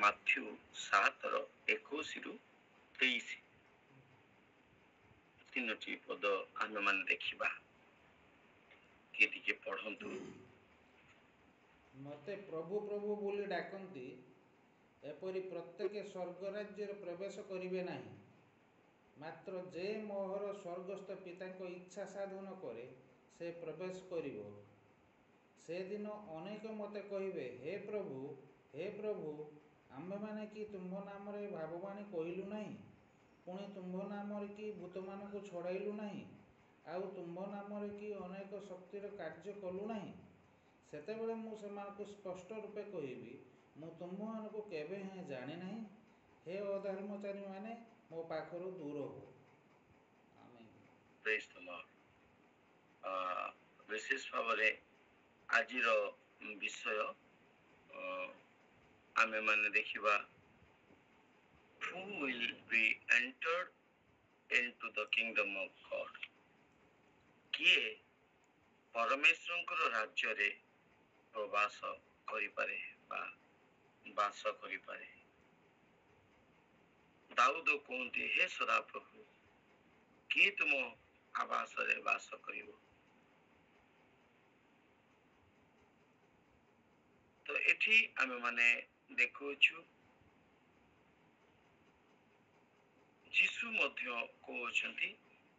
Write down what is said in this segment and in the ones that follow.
Matthew 7:21-23 ତିନୋଟି ପଦ ଆମେମାନେ ଦେଖିବା। କିଏ ଟିକେ ପଢ଼ନ୍ତୁ। ମୋତେ ପ୍ରଭୁ ପ୍ରଭୁ ବୋଲି ଡାକନ୍ତି, ଏପରି ପ୍ରତ୍ୟେକେ ସ୍ୱର୍ଗ ରାଜ୍ୟରେ ପ୍ରବେଶ କରିବେ ନାହିଁ। ମାତ୍ର ଯେ ମୋହର ସ୍ୱର୍ଗସ୍ଥ ପିତାଙ୍କ ଇଚ୍ଛା ସାଧନ କରେ, ସେ ପ୍ରବେଶ କରିବ। ସେଦିନ ଅନେକ ମୋତେ କହିବେ, ହେ ପ୍ରଭୁ, ଆମ୍ଭେମାନେ କି ତୁମ୍ଭ ନାମରେ ଭାବବାଣୀ କହିଲୁ ନାହିଁ? ପୁଣି ତୁମ୍ଭ ନାମରେ କି ଭୂତମାନଙ୍କୁ ଛଡ଼ାଇଲୁ ନାହିଁ? ଆଉ ତୁମ୍ଭ ନାମରେ କି ଅନେକ ଶକ୍ତିର କାର୍ଯ୍ୟ କଲୁ ନାହିଁ? ସେତେବେଳେ ମୁଁ ସେମାନଙ୍କୁ ସ୍ପଷ୍ଟ ରୂପେ କହିବି, ମୁଁ ତୁମ୍ଭମାନଙ୍କୁ କେବେ ହେଁ ଜାଣି ନାହିଁ। ହେ ଅଧର୍ମଚାରୀମାନେ, ମୋ ପାଖରୁ ଦୂର ହୁଅ। ଆମେନ୍। ପ୍ରେଜ୍ ଦ ଲର୍ଡ। ବିଶେଷ ଭାବରେ ଆଜିର ବିଷୟ ଆମେମାନେ ଦେଖିବା, who will be entered into the kingdom of God? କିଏ ପରମେଶ୍ୱରଙ୍କର ରାଜ୍ୟରେ ପ୍ରବାସ କରିପାରେ ବା ବାସ କରିପାରେ? ଦାଉଦ କୁହନ୍ତି, ହେ ସଦାପ୍ରଭୁ, କିଏ ତୁମ ଆବାସରେ ବାସ କରିବ? ତ ଏଠି ଆମେମାନେ ଦେଖୁଛୁ ଯୀଶୁ ମଧ୍ୟ କହୁଛନ୍ତି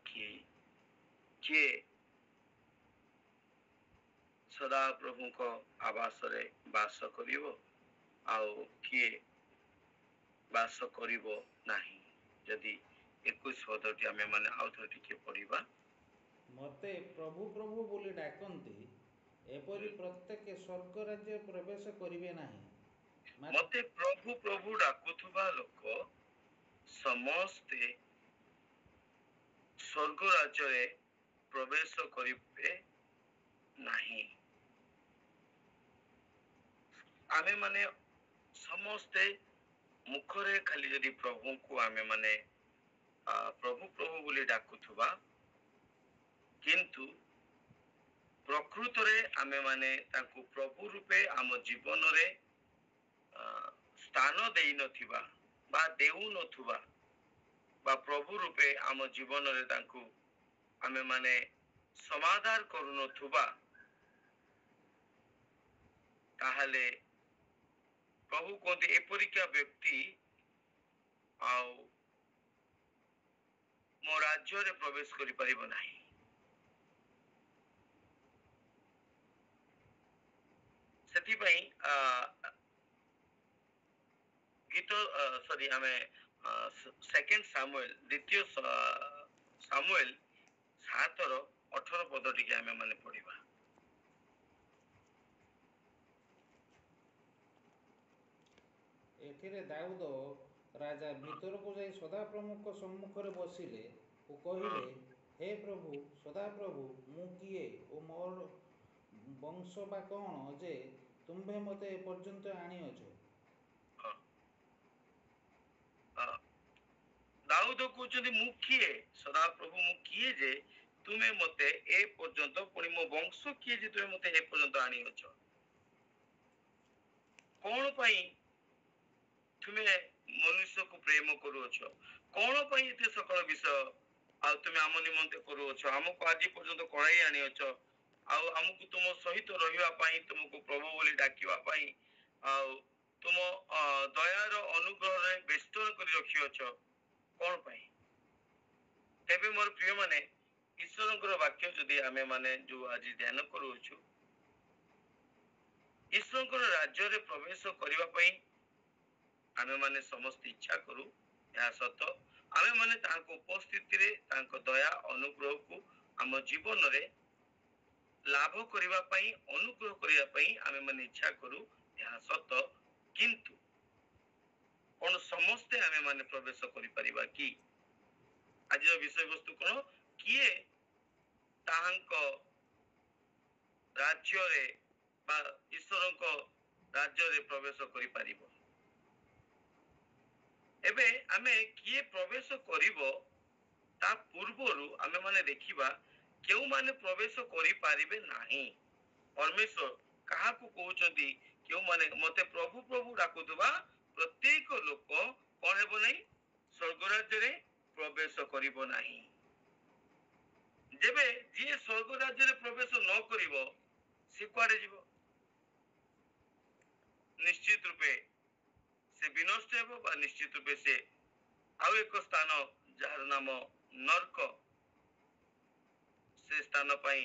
କି କିଏ ସଦାପ୍ରଭୁଙ୍କ ଆବାସରେ ବାସ କରିବ ଆଉ କିଏ ବାସ କରିବ ନାହିଁ। ଯଦି 21 ପଦଟି ଆମେମାନେ ଆଉ ଥରେ ଟିକେ ପଢ଼ିବା। ମୋତେ ପ୍ରଭୁ ପ୍ରଭୁ ବୋଲି ଡାକନ୍ତି, ଏପରି ପ୍ରତ୍ୟେକେ ସ୍ୱର୍ଗ ରାଜ୍ୟରେ ପ୍ରବେଶ କରିବେ ନାହିଁ। ମୋତେ ପ୍ରଭୁ ପ୍ରଭୁ ଡାକୁଥିବା ଲୋକ ସମସ୍ତେ ସ୍ୱର୍ଗ ରାଜ୍ୟରେ ପ୍ରବେଶ କରିବେ ନାହିଁ। ଆମେମାନେ ସମସ୍ତେ ମୁଖରେ ଖାଲି ଯଦି ପ୍ରଭୁଙ୍କୁ ଆମେମାନେ ପ୍ରଭୁ ପ୍ରଭୁ ବୋଲି ଡାକୁଥିବା, କିନ୍ତୁ ପ୍ରକୃତରେ ଆମେମାନେ ତାଙ୍କୁ ପ୍ରଭୁ ରୂପେ ଆମ ଜୀବନରେ ସ୍ଥାନ ଦେଇନଥିବା ବା ଦେଉନଥିବା ବା ପ୍ରଭୁ ରୂପେ ଆମ ଜୀବନରେ ତାଙ୍କୁ ଆମେମାନେ ସମାଧାନ କରୁନଥିବା, ତାହେଲେ ପ୍ରଭୁ କୁହନ୍ତି ଏପରିକା ବ୍ୟକ୍ତି ଆଉ ମୋ ରାଜ୍ୟରେ ପ୍ରବେଶ କରିପାରିବ ନାହିଁ। ସେଥିପାଇଁ ଆମେ ସେକେଣ୍ଡ ସାମୁଏଲ, ଦ୍ୱିତୀୟ ସାମୁଏଲ 7:18 ପଦ ଟିକେ ଆମେ ମାନେ ପଢିବା। ଏଥିରେ ଦାଉଦ ରାଜା ଭିତରକୁ ଯାଇ ସଦାପ୍ରଭୁଙ୍କ ସମ୍ମୁଖରେ ବସିଲେ ଓ କହିଲେ, ହେ ପ୍ରଭୁ ସଦାପ୍ରଭୁ, ମୁଁ କିଏ ଓ ମୋର ବଂଶ ବା କ'ଣ ଯେ ତୁମ୍ଭେ ମୋତେ ଏପର୍ଯ୍ୟନ୍ତ ଆଣିଅଛ? ଦାଉଦ କହୁଛନ୍ତି, ମୁଁ କିଏ ସଦାପ୍ରଭୁ, ମୁଁ କିଏ ଯେ ତୁମେ ମତେ ଏ ପର୍ଯ୍ୟନ୍ତ, ପୁଣି ମୋ ବଂଶ କିଏ ଯେ ତୁମେ ମତେ ଏ ପର୍ଯ୍ୟନ୍ତ ଆଣିଅଛ? କଣ ପାଇଁ ତୁମେ ମନୁଷ୍ୟକୁ ପ୍ରେମ କରୁଅଛ? କଣ ପାଇଁ ଏତେ ସକଳ ବିଷୟ ଆଉ ତୁମେ ଆମ ନିମନ୍ତେ କରୁଅଛ? ଆମକୁ ଆଜି ପର୍ଯ୍ୟନ୍ତ କଢାଇ ଆଣିଅଛ, ଆଉ ଆମକୁ ତୁମ ସହିତ ରହିବା ପାଇଁ, ତୁମକୁ ପ୍ରଭୁ ବୋଲି ଡାକିବା ପାଇଁ, ଆଉ ତୁମ ଦୟାର ଅନୁଗ୍ରହରେ ବେଷ୍ଟନ କରି ରଖିଅଛ, କଣ ପାଇଁ? ତେବେ ମୋର ପ୍ରିୟ ମାନେ, ଈଶ୍ୱରଙ୍କର ବାକ୍ୟ ଯଦି ଆମେ ମାନେ ଯୋଉ ଆଜି ଧ୍ୟାନ କରୁଅଛୁ, ଈଶ୍ୱରଙ୍କର ରାଜ୍ୟରେ ପ୍ରବେଶ କରିବା ପାଇଁ ଆମେ ମାନେ ସମସ୍ତେ ଇଚ୍ଛା କରୁ, ଏହା ସତ। ଆମେ ମାନେ ତାଙ୍କ ଉପସ୍ଥିତିରେ ତାଙ୍କ ଦୟା ଅନୁଗ୍ରହକୁ ଆମ ଜୀବନରେ ଲାଭ କରିବା ପାଇଁ, ଅନୁଗ୍ରହ କରିବା ପାଇଁ ଆମେ ମାନେ ଇଚ୍ଛା କରୁ, ଏହା ସତ। କିନ୍ତୁ କଣ ସମସ୍ତେ ଆମେ ମାନେ ପ୍ରବେଶ କରିପାରିବା କି? ଆଜିର ବିଷୟବସ୍ତୁ କଣ? କିଏ ତାହାଙ୍କ ରାଜ୍ୟରେ ବା ଈଶ୍ୱରଙ୍କ ରାଜ୍ୟରେ ପ୍ରବେଶ କରିପାରିବ? ଏବେ ଆମେ କିଏ ପ୍ରବେଶ କରିବ ତା ପୂର୍ବରୁ ଆମେ ମାନେ ଦେଖିବା କେଉଁମାନେ ପ୍ରବେଶ କରିପାରିବେ ନାହିଁ। ପରମେଶ୍ୱର କାହାକୁ କହୁଛନ୍ତି? କେଉଁମାନେ ମତେ ପ୍ରଭୁ ପ୍ରଭୁ ଡାକୁଥିବା ପ୍ରତ୍ୟେକ ଲୋକ କଣ ହେବ ନାହିଁ, ସ୍ୱର୍ଗ ରାଜ୍ୟରେ ପ୍ରବେଶ କରିବ ନାହିଁ। ଯେବେ ଯିଏ ସ୍ୱର୍ଗ ରାଜ୍ୟରେ ପ୍ରବେଶ ନ କରିବ ସେ କୁଆଡେ ଯିବ? ନିଶ୍ଚିତ ରୂପେ ସେ ବିନଷ୍ଟ ହେବ ବା ନିଶ୍ଚିତ ରୂପେ ସେ ଆଉ ଏକ ସ୍ଥାନ ଯାହାର ନାମ ନର୍କ, ସେ ସ୍ଥାନ ପାଇଁ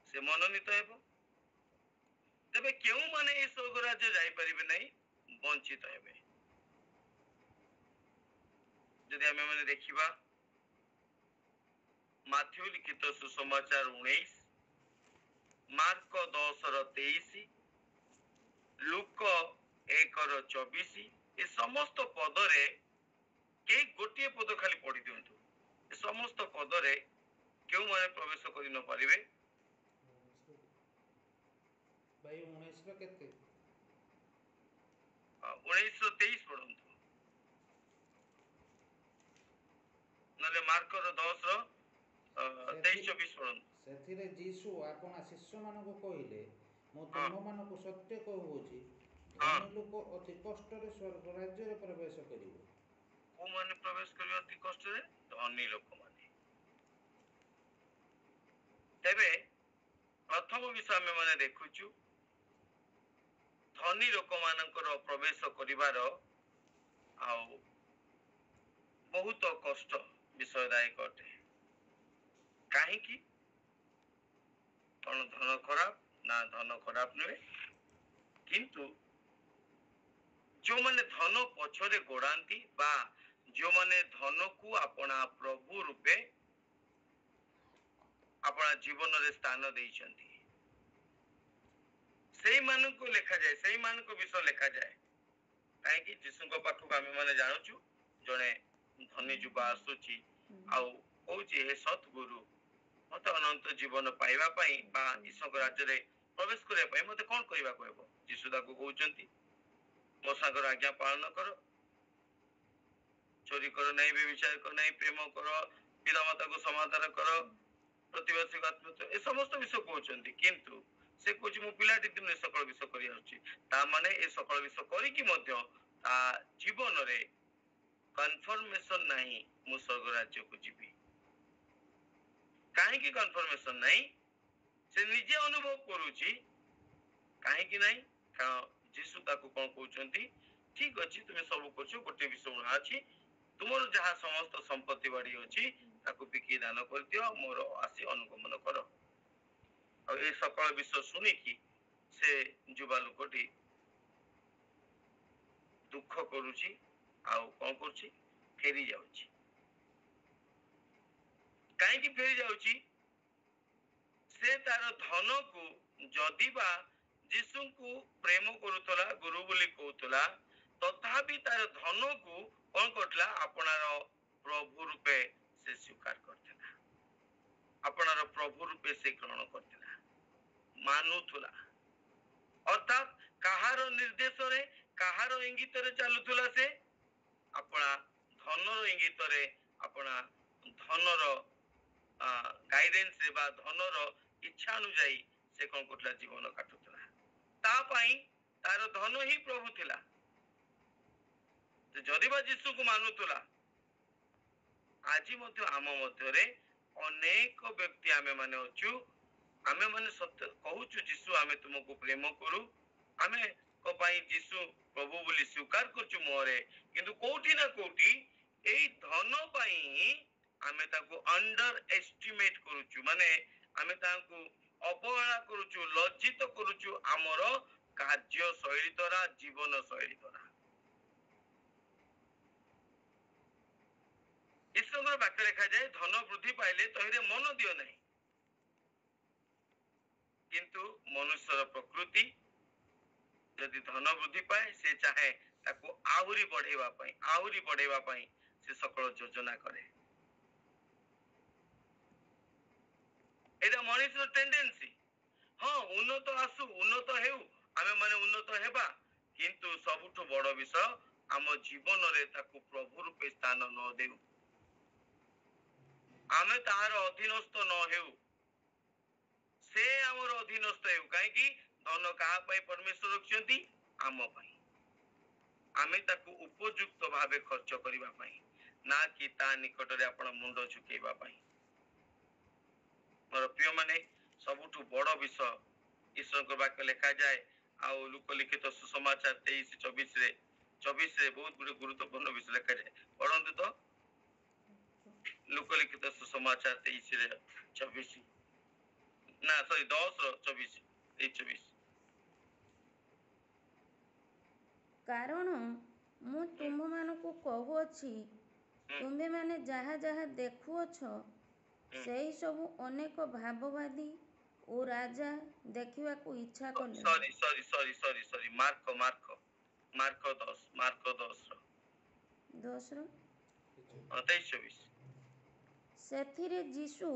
ସେ ମନୋନୀତ ହେବ। ତେବେ କେଉଁମାନେ ଏହି ସ୍ୱର୍ଗ ରାଜ୍ୟ ଯାଇପାରିବେ ନାହିଁ? ବଞ୍ଚିତ ହେବେ। ଯଦି ଆମେ ମାନେ ଦେଖିବା ମାଥ୍ୟୁ ଲିଖିତ ସୁସମାଚାର 19, ମାର୍କ 10:23, ଲୁକ 1:24, ଏ ସମସ୍ତ ପଦରେ କେହି ଗୋଟିଏ ପଦ ଖାଲି ପଢି ଦିଅନ୍ତୁ। ଏ ସମସ୍ତ ପଦରେ କେଉଁମାନେ ପ୍ରବେଶ କରି ନ ପାରିବେ? ଭାଇ 19 କେତେ? 19:23 ପଢନ୍ତୁ, ନହେଲେ ମାର୍କର 10:23-24 ପଢନ୍ତୁ। ସେଥିରେ ଯୀଶୁ ଆପଣା ଶିଷ୍ୟମାନଙ୍କୁ କହିଲେ, ମୁଁ ହଁ ତୁମମାନଙ୍କୁ ସତ୍ୟ କହୁଅଛି, ହଁ, ଧନୀ ଲୋକ ଅତି କଷ୍ଟରେ ସ୍ୱର୍ଗ ରାଜ୍ୟରେ ପ୍ରବେଶ କରିବେ। କୋଉମାନେ ପ୍ରବେଶ କରିବେ ଅତି କଷ୍ଟରେ? ଧନୀ ଲୋକମାନେ। ତେବେ ପ୍ରଥମ ବିଷୟ ଆମେ ମାନେ ଦେଖୁଛୁ, ଧନୀ ଲୋକମାନଙ୍କର ପ୍ରବେଶ କରିବାର ଆଉ ବହୁତ କଷ୍ଟ ବିଷୟଦାୟକ ଅଟେ। କାହିଁକି? କଣ ଧନ ଖରାପ? ନା, ଧନ ଖରାପ ନୁହେଁ, କିନ୍ତୁ ଯେଉଁମାନେ ଧନ ପଛରେ ଗୋଡ଼ାନ୍ତି ବା ଯେଉଁମାନେ ଧନକୁ ଆପଣା ପ୍ରଭୁ ରୂପେ ଆପଣା ଜୀବନରେ ସ୍ଥାନ ଦେଇଛନ୍ତି, ସେଇମାନଙ୍କୁ ଲେଖାଯାଏ, ସେଇମାନଙ୍କ ବିଷୟ ଲେଖାଯାଏ। କାହିଁକି? ଯୀଶୁଙ୍କ ପାଖକୁ ଆମେ ମାନେ ଜାଣୁଛୁ ଜଣେ ଧନୀ ଯୁବା ଆସୁଛି ଆଉ କହୁଛି, ହେ ସତ୍ଗୁରୁ, ମତେ ଅନନ୍ତ ଜୀବନ ପାଇବା ପାଇଁ ବା ଈଶ୍ୱରଙ୍କ ରାଜ୍ୟରେ ପ୍ରବେଶ କରିବା ପାଇଁ ମତେ କଣ କରିବାକୁ ହେବ? ଯୀଶୁ ତାକୁ କହୁଛନ୍ତି, ମୋ ସାଙ୍ଗର ଆଜ୍ଞା ପାଳନ କର, ଚୋରି କର ନାହିଁ, ବ୍ୟଭିଚାର କର ନାହିଁ, ପ୍ରେମ କର, ପିତାମାତାକୁ ସମାଦର କର, ପ୍ରତିବାସୀକୁ ଆତ୍ମୀୟ, ଏ ସମସ୍ତ ବିଷୟ କହୁଛନ୍ତି। କିନ୍ତୁ ସେ କହୁଛି, ମୁଁ ପିଲାଟି ଦିନ ଏ ସକଳ ବିଷୟ କରି ଆସୁଛି। ତା ମାନେ ଏ ସକଳ ବିଷୟ କରିକି ମଧ୍ୟ ତା ଜୀବନରେ କନଫର୍ମେସନ ନାହିଁ, ମୁଁ ସ୍ୱର୍ଗ ରାଜ୍ୟକୁ ଯିବି। କାହିଁକି କନଫର୍ମେସନ ନାହିଁ? ସେ ନିଜେ ଅନୁଭବ କରୁଛି। କାହିଁକି ନାହିଁ? କାରଣ ଯୀଶୁ ତାକୁ କଣ କହୁଛନ୍ତି, ଠିକ ଅଛି ତୁମେ ସବୁ କରୁଛ, ଗୋଟେ ବିଷୟ ଉଣା ଅଛି, ତୁମର ଯାହା ସମସ୍ତ ସମ୍ପତ୍ତି ବାଡି ଅଛି ତାକୁ ବିକି ଦାନ କରିଦିଅ, ମୋର ଆସି ଅନୁଗମନ କର। ଆଉ ଏ ସକଳ ବିଷୟ ଶୁଣିକି ସେ ଯୁବା ଲୋକଟି ଦୁଃଖ କରୁଛି ଆଉ କଣ କରୁଛି, ଫେରି ଯାଉଛି। କାହିଁକି ଫେରି ଯାଉଛି? ସେ ତାର ଧନକୁ, ଯଦି ବା ଯୀଶୁଙ୍କୁ ପ୍ରେମ କରୁଥିଲା, ଗୁରୁ ବୋଲି କହୁଥିଲା, ତଥାପି ତାର ଧନକୁ କଣ କରୁଥିଲା, ଆପଣାର ପ୍ରଭୁ ରୂପେ ସେ ସ୍ୱୀକାର କରିଥିଲା, ଆପଣାର ପ୍ରଭୁ ରୂପେ ସେ ଗ୍ରହଣ କରିଥିଲା, ମାନୁଥିଲା। ଅର୍ଥାତ୍ କାହାର ନିର୍ଦ୍ଦେଶରେ, କାହାର ଇଙ୍ଗିତରେ ଚାଲୁଥିଲା? ସେ ଆପଣା ଧନର ଇଙ୍ଗିତରେ, ଆପଣା ଧନର ଗାଇଡେନ୍ସ ବା ଧନର ଇଚ୍ଛା ଅନୁଯାୟୀ ସେ କଣ କରୁଥିଲା, ଜୀବନ କାଟୁଥିଲା। ତା ପାଇଁ ତାର ଧନ ହିଁ ପ୍ରଭୁ ଥିଲା। ଯଦି ବା ଯୀଶୁକୁ ମାନୁଥିଲା, ଆଜି ମଧ୍ୟ ଆମ ମଧ୍ୟରେ ଅନେକ ବ୍ୟକ୍ତି ଆମେ ମାନେ ଅଛୁ, ଆମେ ମାନେ ସତ୍ୟ କହୁଛୁ, ଯୀଶୁ ଆମେ ତୁମକୁ ପ୍ରେମ କରୁ, ଆମେ ପାଇଁ ଯୀଶୁ ପ୍ରଭୁ ବୋଲି ସ୍ୱୀକାର କରୁଛୁ ମୁହଁରେ, କିନ୍ତୁ କୋଉଠି ନା କୋଉଠି ଏଇ ଧନ ପାଇଁ ଆମେ ତାକୁ ଅଣ୍ଡର ଏଷ୍ଟିମେଟ କରୁଛୁ, ମାନେ ଆମେ ତାଙ୍କୁ ଅବହେଳା କରୁଛୁ, ଲଜ୍ଜିତ କରୁଛୁ ଆମର କାର୍ଯ୍ୟ ଶୈଳୀ ଦ୍ୱାରା, ଜୀବନ ଶୈଳୀ ଦ୍ୱାରା। ଈଶ୍ୱରଙ୍କର ବାକ୍ୟ ଲେଖାଯାଏ, ଧନ ବୃଦ୍ଧି ପାଇଲେ ତହିଁରେ ମନ ଦିଅ ନାହିଁ। କିନ୍ତୁ ମନୁଷ୍ୟର ପ୍ରକୃତି, ଯଦି ଧନ ବୃଦ୍ଧି ପାଏ, ସେ ଚାହେଁ ତାକୁ ଆହୁରି ବଢେଇବା ପାଇଁ, ଆହୁରି ବଢେଇବା ପାଇଁ ସେ ସକଳ ଯୋଜନା କରେ। ଏଇଟା ମଣିଷର ଟେଣ୍ଡେନ୍ସି। ହଁ, ଉନ୍ନତ ଆସୁ, ଉନ୍ନତ ହେଉ, ଆମେ ମାନେ ଉନ୍ନତ ହେବା, କିନ୍ତୁ ସବୁଠୁ ବଡ ବିଷୟ, ଆମ ଜୀବନରେ ତାକୁ ପ୍ରଭୁ ରୂପେ ସ୍ଥାନ ନ ଦେଉ, ଆମେ ତାହାର ଅଧୀନସ୍ଥ ନ ହେଉ, ସେ ଆମର ଅଧୀନସ୍ଥ ହେଉ। କାହିଁକି? ଧନ କାହା ପାଇଁ ପରମେଶ୍ୱର ରଖିଛନ୍ତି? ଆମ ପାଇଁ। आमे ताकू उपयुक्त भावे खर्च करिबा पई ना कि ता निकटरे आपण मुंड झुकेबा पई। मोर प्रिय माने सबुठु बड़ विषय ईश्वर को वाक्य लिखा जाए आउ लोक लिखित सुसमाचार 23-24 रे बहुत गुड गुरुत्वपूर्ण विषय लिखा जाए पढ़ंतु तो लोक लिखित सुसमाचार 23-24 ना सॉरी 10-24 23-24 କାରଣ ମୁଁ ତୁମମାନଙ୍କୁ କହୁଅଛି ତୁମେ ମାନେ ଯାହା ଯାହା ଦେଖୁଅଛ ସେହି ସବୁ ଅନେକ ଭାବବାଦୀ ଓ ରାଜା ଦେଖିବାକୁ ଇଚ୍ଛା କଲେ। ସରି ମାର୍କ 10 23-24 ସେଥିରେ ଯୀଶୁ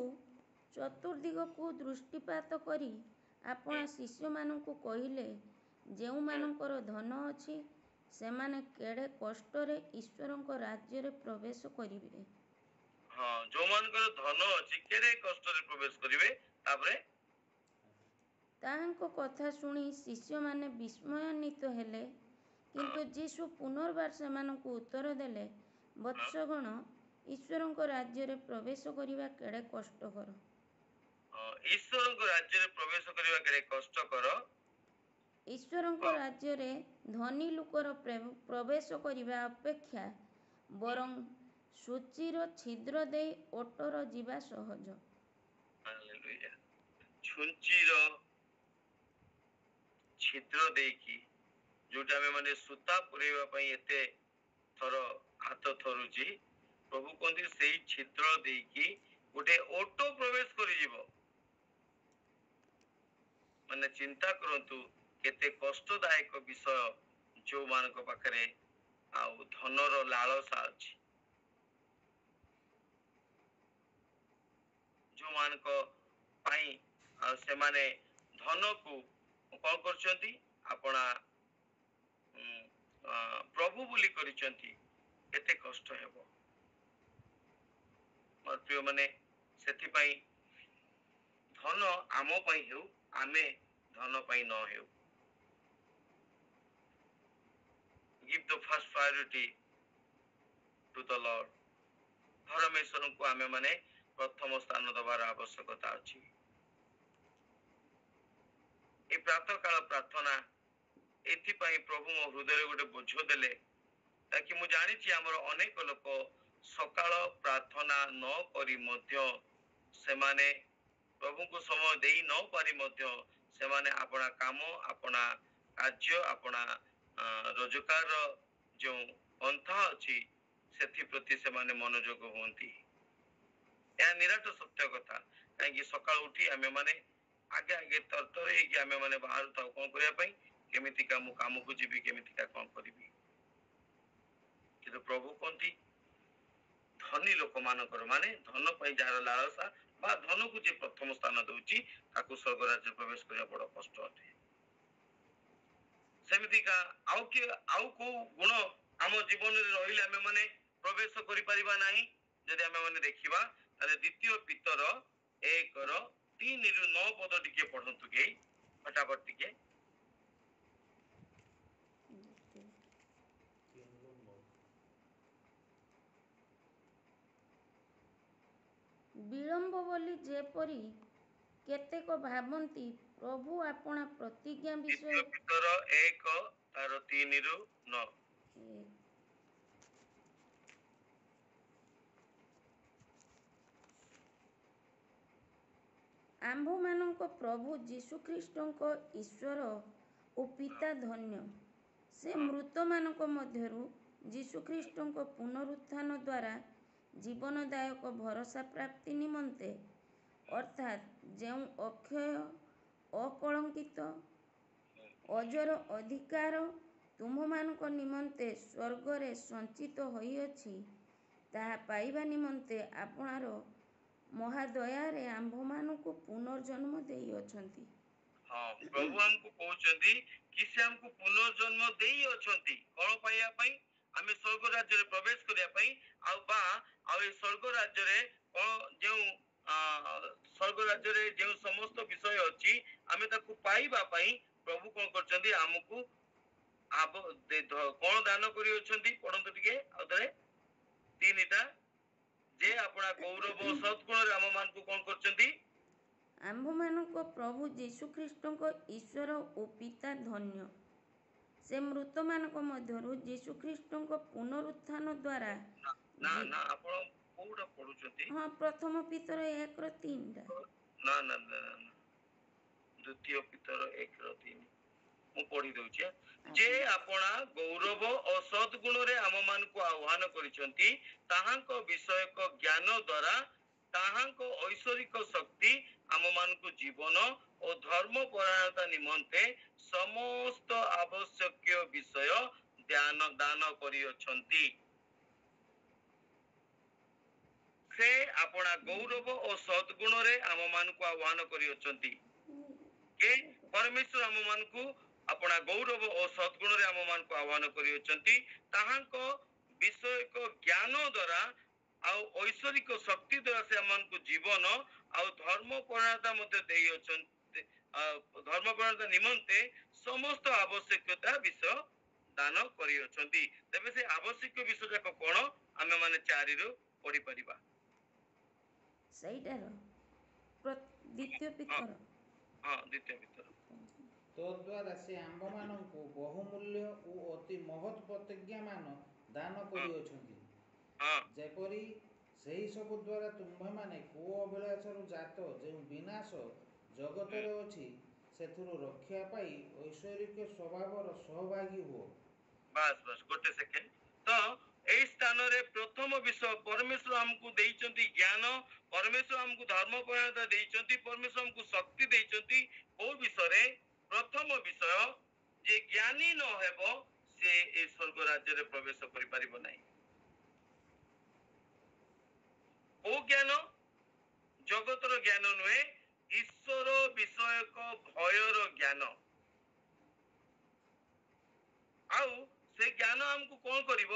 ଚତୁର୍ଦିଗକୁ ଦୃଷ୍ଟିପାତ କରି ଆପଣା ଶିଷ୍ୟମାନଙ୍କୁ କହିଲେ, ଯେଉଁମାନଙ୍କର ଧନ ଅଛି ସେମାନେ କେଡ଼େ କଷ୍ଟରେ ଈଶ୍ୱରଙ୍କ ରାଜ୍ୟରେ ପ୍ରବେଶ କରିବେ। ହଁ ଯୋଉମାନଙ୍କର ଧନ ଅଛି କେଡ଼େ କଷ୍ଟରେ ପ୍ରବେଶ କରିବେ। ତାପରେ ତାହାଙ୍କ କଥା ଶୁଣି ଶିଷ୍ୟମାନେ ବିସ୍ମୟାନ୍ୱିତ ହେଲେ। କିନ୍ତୁ ଯୀଶୁ ପୁନର୍ବାର ସେମାନଙ୍କୁ ଉତ୍ତର ଦେଲେ, ବତ୍ସଗଣ, ଈଶ୍ୱରଙ୍କ ରାଜ୍ୟରେ ପ୍ରବେଶ କରିବା କେଡ଼େ କଷ୍ଟକର। ଈଶ୍ୱରଙ୍କ ରାଜ୍ୟରେ ପ୍ରବେଶ କରିବା କେଡ଼େ କଷ୍ଟକର। ଈଶ୍ୱରଙ୍କ ରାଜ୍ୟରେ ଧନୀ ଲୋକର ପ୍ରବେଶ କରିବା ଅପେକ୍ଷା ବରଂ ସୂଚୀର ଛିଦ୍ର ଦେଇ ଓଟର ଯିବା ସହଜ। ହାଲେଲୁୟା। ଛୁଞ୍ଚିର ଛିଦ୍ର ଦେଇକି ଯୋଉଟା ଆମେ ମାନେ ସୂତା ପୁରେଇବା ପାଇଁ ଏତେ ଥର ହାତ ଥରୁଛି, ପ୍ରଭୁ କହନ୍ତି ସେଇ ଛିଦ୍ର ଦେଇକି ଗୋଟେ ଓଟ ପ୍ରବେଶ କରିଯିବ। ମାନେ ଚିନ୍ତା କରନ୍ତୁ କେତେ କଷ୍ଟଦାୟକ ବିଷୟ ଯୋଉମାନଙ୍କ ପାଖରେ ଆଉ ଧନର ଲାଳସା ଅଛି, ଯୋଉମାନଙ୍କ ପାଇଁ ସେମାନେ ଧନକୁ କଣ କରୁଛନ୍ତି ଆପଣା ପ୍ରଭୁ ବୋଲି କରିଛନ୍ତି, କେତେ କଷ୍ଟ ହେବ। ମୋର ପ୍ରିୟ ମାନେ ସେଥିପାଇଁ ଧନ ଆମ ପାଇଁ ହେଉ, ଆମେ ଧନ ପାଇଁ ନ ହେଉ। Give the first priority to the Lord। ଧର୍ମେଶ୍ୱରଙ୍କୁ ଆମେ ମାନେ ପ୍ରଥମ ସ୍ଥାନ ଦେବାର ଆବଶ୍ୟକତା ଅଛି। ଏ ପ୍ରାତଃ କାଳ ପ୍ରାର୍ଥନା ଏଥିପାଇଁ ପ୍ରଭୁ ମୋ ହୃଦୟରେ ଗୋଟେ ବୋଝ ଦେଲେ, ତାକି ମୁଁ ଜାଣିଛି ଆମର ଅନେକ ଲୋକ ସକାଳ ପ୍ରାର୍ଥନା ନ କରି ମଧ୍ୟ ସେମାନେ ପ୍ରଭୁଙ୍କୁ ସମୟ ଦେଇ ନ ପାରି ମଧ୍ୟ ସେମାନେ ଆପଣା କାମ, ଆପଣା କାର୍ଯ୍ୟ, ଆପଣା ରୋଜଗାରର ଯେଉଁ ପନ୍ଥା ଅଛି ସେଥିପ୍ରତି ସେମାନେ ମନୋଯୋଗ ହୁଅନ୍ତି। ଏହା ନିରାଟ ସତ୍ୟ କଥା। କାହିଁକି ସକାଳୁ ଉଠି ଆମେ ମାନେ ଆଗେ ତରତର ହେଇକି ଆମେ ମାନେ ବାହାରୁ ଥାଉ କଣ କରିବା ପାଇଁ, କେମିତିକା ମୁଁ କାମକୁ ଯିବି, କେମିତିକା କଣ କରିବି। କିନ୍ତୁ ପ୍ରଭୁ କହନ୍ତି ଧନୀ ଲୋକମାନଙ୍କର, ମାନେ ଧନ ପାଇଁ ଯାହାର ଲାଳସା ବା ଧନକୁ ଯେ ପ୍ରଥମ ସ୍ଥାନ ଦଉଛି ତାକୁ ସ୍ୱର୍ଗ ରାଜ୍ୟରେ ପ୍ରବେଶ କରିବା ବଡ କଷ୍ଟ ଅଟେ। ସେମିତିକା ଆଉ କୋଉ ଗୁଣ ଆମ ଜୀବନରେ ରହିଲେ ଆମେ ମାନେ ପ୍ରବେଶ କରିପାରିବା ନାହିଁ। ଯଦି ଆମେ ମାନେ ଦେଖିବା ତାହେଲେ ଦ୍ୱିତୀୟ ପିତର 1:3-9 ପଦ ଟିକେ ପଢନ୍ତୁ କି ଫଟାଫଟ ଟିକେ। ବିଳମ୍ବ ବୋଲି ଯେପରି କେତେକ ଭାବନ୍ତି, ପ୍ରଭୁ ଆପଣା ପ୍ରତିଜ୍ଞା ବିଷୟ 1:3-9 ଆମ୍ଭମାନଙ୍କ ପ୍ରଭୁ ଯୀଶୁଖ୍ରୀଷ୍ଟଙ୍କ ଈଶ୍ୱର ଓ ପିତା ଧନ୍ୟ। ସେ ମୃତମାନଙ୍କ ମଧ୍ୟରୁ ଯୀଶୁଖ୍ରୀଷ୍ଟଙ୍କ ପୁନରୁତ୍ଥାନ ଦ୍ୱାରା ଜୀବନଦାୟକ ଭରସା ପ୍ରାପ୍ତି ନିମନ୍ତେ, ଅର୍ଥାତ୍ ଯେଉଁ ଅକ୍ଷୟ, ଅକଳଙ୍କିତ, ଅଜର ଅଧିକାର ତୁମମାନଙ୍କ ନିମନ୍ତେ ସ୍ୱର୍ଗରେ ସଞ୍ଚିତ ହୋଇଅଛି, ତାହା ପାଇବା ନିମନ୍ତେ ଆପଣାର ମହାଦୟାରେ ଆମ୍ଭମାନଙ୍କୁ ପୁନର୍ଜନ୍ମ ଦେଇଅଛନ୍ତି। ହଁ, ପ୍ରଭୁ ଆମକୁ କହୁଛନ୍ତି କି ସେ ଆମକୁ ପୁନର୍ଜନ୍ମ ଦେଇଅଛନ୍ତି। କଣ ପାଇବା ପାଇଁ? ଆମେ ସ୍ୱର୍ଗ ରାଜ୍ୟରେ ପ୍ରବେଶ କରିବା ପାଇଁ। ଆଉ ଏ ସ୍ୱର୍ଗ ରାଜ୍ୟରେ ଯେଉଁ ସ୍ୱର୍ଗ ରାଜ୍ୟରେ ଯେଉଁ ସମସ୍ତ ବିଷୟ ଅଛି ଆମେ ତାକୁ ପାଇବା ପାଇଁ ପ୍ରଭୁ କଣ କରୁଛନ୍ତି, ଆମକୁ କଣ ଦାନ କରି ଅଛନ୍ତି ପଢନ୍ତୁ ଟିକେ ଆଉଥରେ 3ଟା ଯେ ଆପଣ ଗୌରବ ସଦ୍ଗୁଣରେ ଆମ ମାନଙ୍କୁ କଣ କରୁଛନ୍ତି? ଆମ୍ଭମାନଙ୍କ ପ୍ରଭୁ ଯୀଶୁଖ୍ରୀଷ୍ଟଙ୍କ ଈଶ୍ୱର ଓ ପିତା ଧନ୍ୟ। ସେ ମୃତମାନଙ୍କ ମଧ୍ୟରୁ ଯୀଶୁଖ୍ରୀଷ୍ଟଙ୍କ ପୁନରୁତ୍ଥାନ ଦ୍ୱାରା ନା ଜୀ- ନା ଆପଣ କୋଉଟା ପଢୁଛନ୍ତି? ହଁ, ପ୍ରଥମ ପିତର 1:3ଟା। ନା ନା ନା ନା, ଦ୍ୱିତୀୟ ପିତର 1:3 ମୁଁ ପଢି ଦଉଛି। ଯେ ଆପଣ ଗୌରବ ଓ ସଦ୍ଗୁଣରେ ଆମ ମାନଙ୍କୁ ଆହ୍ୱାନ କରିଛନ୍ତି, ତାହାଙ୍କ ବିଷୟକ ଜ୍ଞାନ ଦ୍ୱାରା ତାହାଙ୍କ ଐଶ୍ୱରିକ ଶକ୍ତି ଆମ ମାନଙ୍କୁ ଜୀବନ ଓ ଧର୍ମ ପରାୟଣତା ନିମନ୍ତେ ସମସ୍ତ ଆବଶ୍ୟକୀୟ ବିଷୟ ଦାନ କରିଅଛନ୍ତି। ସେ ଆପଣା ଗୌରବ ଓ ସଦ୍ଗୁଣରେ ଆମ ମାନଙ୍କୁ ଆହ୍ୱାନ କରିଅଛନ୍ତି। କେ ପରମେଶ୍ୱର ଆମ ମାନଙ୍କୁ ଆପଣା ଗୌରବ ଓ ସଦ୍ଗୁଣରେ ଆମ ମାନଙ୍କୁ ଆହ୍ୱାନ କରିଅଛନ୍ତି, ତାହାଙ୍କ ବିଷୟକ ଜ୍ଞାନ ଦ୍ୱାରା ଆଉ ଐଶ୍ୱରିକ ଶକ୍ତି ଦ୍ୱାରା ସେ ଆମମାନଙ୍କୁ ଜୀବନ ଆଉ ଧର୍ମ ପରାୟଣତା ମଧ୍ୟ ଦେଇଅଛନ୍ତି, ଧର୍ମ ପରାୟଣତା ନିମନ୍ତେ ସମସ୍ତ ଆବଶ୍ୟକତା ବିଷୟ ଦାନ କରିଅଛନ୍ତି। ତେବେ ସେ ଆବଶ୍ୟକ ବିଷୟ ଯାକ କଣ ଆମେ ମାନେ 4ରୁ ପଢିପାରିବା। ସେଇଟାର ଦ୍ୱିତୀୟ ପିତର। ହଁ, ଦ୍ୱିତୀୟ ପିତର। ତଦ୍ୱାରା ସେ ଆମ୍ଭମାନଙ୍କୁ ବହୁମୂଲ୍ୟ ଓ ଅତି ମହତ୍ ପ୍ରତିଜ୍ଞାମାନ ଦାନ କରିଅଛନ୍ତି, ଯେପରି ସେହି ସବୁ ଦ୍ୱାରା ତୁମ୍ଭେମାନେ କୋ ଅଭିଳାଷରୁ ଜାତ ଯେଉଁ ବିନାଶ ଜଗତରେ ଅଛି ସେଥିରୁ ରକ୍ଷା ପାଇ ଐଶ୍ୱରିକ ସ୍ୱଭାବର ସହଭାଗୀ ହୁଅ। ବାସ୍ ବାସ୍, ଗୋଟେ ସେକେଣ୍ଡ। ତ এই ସ୍ଥାନରେ ପ୍ରଥମ ବିଷୟ ପରମେଶ୍ୱର ଆମକୁ ଦେଇଛନ୍ତି ଜ୍ଞାନ, ପରମେଶ୍ୱର ଆମକୁ ଧର୍ମ ପରାୟଣତା ଦେଇଛନ୍ତି, ପରମେଶ୍ୱର ଆମକୁ ଶକ୍ତି ଦେଇଛନ୍ତି। କୋଉ ବିଷୟରେ? ପ୍ରଥମ ବିଷୟ ଯେ ଜ୍ଞାନୀ ନ ହେବ ସେ ଏ ସ୍ୱର୍ଗ ରାଜ୍ୟରେ ପ୍ରବେଶ କରିପାରିବ ନାହିଁ। କୋଉ ଜ୍ଞାନ? ଜଗତର ଜ୍ଞାନ ନୁହେଁ, ଈଶ୍ୱର ବିଷୟକ ଭୟର ଜ୍ଞାନ। ଆଉ ସେ ଜ୍ଞାନ ଆମକୁ କଣ କରିବ?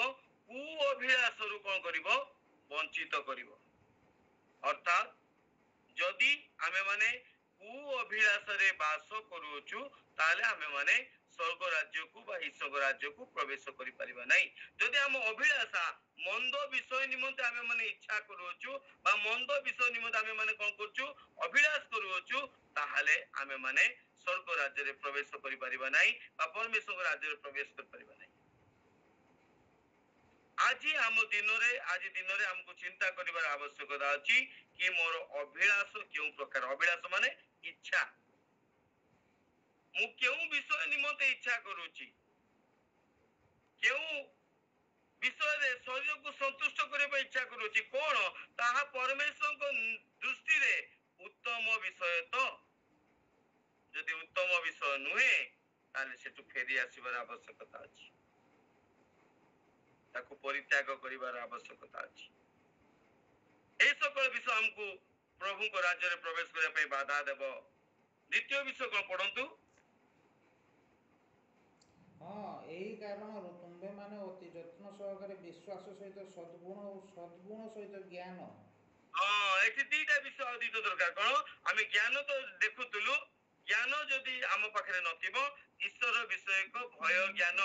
କୁ ଅଭିଳାଷରୁ କଣ କରିବ? ବଞ୍ଚିତ କରିବ। ଅର୍ଥାତ୍ ଯଦି ଆମେ ମାନେ କୁ ଅଭିଳାଷରେ ବାସ କରୁଅଛୁ ତାହେଲେ ଆମେ ମାନେ ସ୍ୱର୍ଗ ରାଜ୍ୟକୁ ବା ଈଶ୍ୱର ରାଜ୍ୟକୁ ପ୍ରବେଶ କରିପାରିବା ନାହିଁ। ଯଦି ଆମ ଅଭିଳାଷା ମନ୍ଦ ବିଷୟ ନିମନ୍ତେ ଆମେ ମାନେ ଇଚ୍ଛା କରୁଅଛୁ ବା ମନ୍ଦ ବିଷୟ ନିମନ୍ତେ ଆମେ ମାନେ କଣ କରୁଛୁ? ଅଭିଳାଷ କରୁଅଛୁ, ତାହେଲେ ଆମେ ମାନେ ସ୍ୱର୍ଗ ରାଜ୍ୟରେ ପ୍ରବେଶ କରିପାରିବା ନାହିଁ ବା ପରମେଶ୍ୱର ରାଜ୍ୟରେ ପ୍ରବେଶ କରିପାରିବା ନାହିଁ। ଆଜି ଦିନରେ ଆମକୁ ଚିନ୍ତା କରିବାର ଆବଶ୍ୟକତା ଅଛି କି ମୋର ଅଭିଳାଷ କେଉଁ ପ୍ରକାର? ଅଭିଳାଷ ମାନେ ଇଚ୍ଛା। ମୁଁ କେଉଁ ବିଷୟ ନିମନ୍ତେ ଇଚ୍ଛା କରୁଛି? କେଉଁ ବିଷୟରେ ଶରୀରକୁ ସନ୍ତୁଷ୍ଟ କରିବା ପାଇଁ ଇଚ୍ଛା କରୁଛି? କଣ ତାହା ପରମେଶ୍ୱରଙ୍କ ଦୃଷ୍ଟିରେ ଉତ୍ତମ ବିଷୟ ତ? ଯଦି ଉତ୍ତମ ବିଷୟ ନୁହେଁ ତାହେଲେ ସେଠୁ ଫେରି ଆସିବାର ଆବଶ୍ୟକତା ଅଛି, ତାକୁ ପରିତ୍ୟାଗ କରିବାର ଆବଶ୍ୟକତା ଅଛି। এই সকল ବିଷୟ ଆମକୁ ପ୍ରଭୁଙ୍କ ରାଜ୍ୟରେ ପ୍ରବେଶ କରିବା ପାଇଁ ବାଧା ଦେବ। ଦ୍ୱିତୀୟ ବିଷୟ କଣ ପଢନ୍ତୁ? ହଁ, ଏହି କାରଣରୁ ତୁମ୍ଭେମାନେ ଅତି ଯତ୍ନ ସହକାରେ ବିଶ୍ୱାସ ସହିତ ସଦ୍ଗୁଣ ଓ ସଦ୍ଗୁଣ ସହିତ ଜ୍ଞାନ। ହଁ, ଏଠି 2ଟା ବିଷୟ ଅଧିକ ଦରକାର। କଣ? ଆମେ ଜ୍ଞାନ ତ ଦେଖୁଥିଲୁ, ଜ୍ଞାନ ଯଦି ଆମ ପାଖରେ ନଥିବ, ଈଶ୍ୱର ବିଷୟକ ଭୟ ଜ୍ଞାନ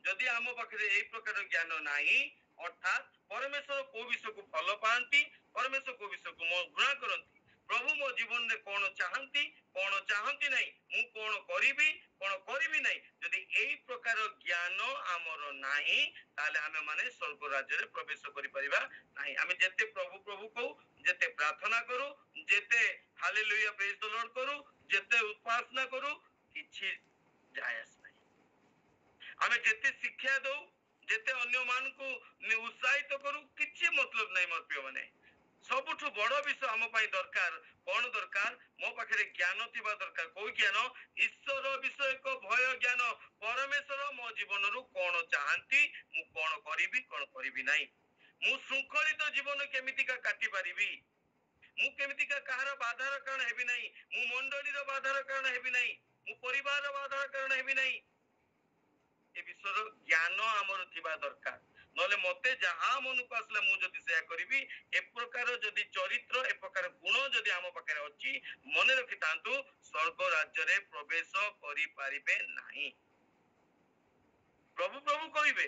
ଯଦି ଆମ ପାଖରେ এই ପ୍ରକାର ଜ୍ଞାନ ନାହିଁ, ଅର୍ଥାତ୍ ପରମେଶ୍ୱର କୋଉ ବିଷୟକୁ ଭଲ ପାଆନ୍ତି, ପରମେଶ୍ୱର କୋଉ ବିଷୟକୁ ଘୃଣା କରନ୍ତି, ପ୍ରଭୁ ମୋ ଜୀବନରେ କଣ ଚାହାନ୍ତି, କଣ ଚାହାନ୍ତି ନାହିଁ, ମୁଁ କଣ କରିବି, କଣ କରିବି ନାହିଁ, ଯଦି এই ପ୍ରକାର ଜ୍ଞାନ ଆମର ନାହିଁ ତାହେଲେ ଆମେ ମାନେ ସ୍ୱର୍ଗ ରାଜ୍ୟରେ ପ୍ରବେଶ କରିପାରିବା ନାହିଁ। ଆମେ ଯେତେ ପ୍ରଭୁ ପ୍ରଭୁ କହୁ, ଯେତେ ପ୍ରାର୍ଥନା କରୁ, ଯେତେ ହାଲେଲୁୟା ପ୍ରେଜ ଦ ଲର୍ଡ କରୁ, ଯେତେ ଉପାସନା କରୁ, କିଛି ଯାଏ ଆସେ ନାହିଁ। ଆମେ ଯେତେ ଶିକ୍ଷା ଦଉ, ଯେତେ ଅନ୍ୟ ମାନଙ୍କୁ ଉତ୍ସାହିତ କରୁ, କିଛି ମତଲବ ନାହିଁ ମୋର ପ୍ରିୟ ମାନେ। ସବୁଠୁ ବଡ ବିଷୟ ଆମ ପାଇଁ ଦରକାର। କଣ ଦରକାର? ମୋ ପାଖରେ ଜ୍ଞାନ ଥିବା ଦରକାର। କୋଉ ଜ୍ଞାନ? ଈଶ୍ୱର ବିଷୟକ ଭୟ ଜ୍ଞାନ। ପରମେଶ୍ୱର ମୋ ଜୀବନରୁ କଣ ଚାହାନ୍ତି, ମୁଁ କଣ କରିବି, କଣ କରିବି ନାହିଁ। ମୁଁ ଶୃଙ୍ଖଳିତ ଜୀବନ କେମିତିକା କାଟି ପାରିବି, ମୁଁ କେମିତିକା କାହାର ବାଧାର କାରଣ ହେବି ନାହିଁ, ମୁଁ ମଣ୍ଡଳୀର ବାଧାର କାରଣ ହେବି ନାହିଁ, ମୁଁ ପରିବାରର ବାଧାର କାରଣ ହେବି ନାହିଁ। ଏ ବିଷୟର ଜ୍ଞାନ ଆମର ଥିବା ଦରକାର। ନହେଲେ ମତେ ଯାହା ମନକୁ ଆସିଲା ମୁଁ ଯଦି ସେୟା କରିବି, ଏ ପ୍ରକାର ଯଦି ଚରିତ୍ର, ଏ ପ୍ରକାର ଗୁଣ ଯଦି ଆମ ପାଖରେ ଅଛି, ମନେ ରଖିଥାନ୍ତୁ ସ୍ୱର୍ଗ ରାଜ୍ୟରେ ପ୍ରବେଶ କରିପାରିବେ ନାହିଁ। ପ୍ରଭୁ ପ୍ରଭୁ କହିବେ,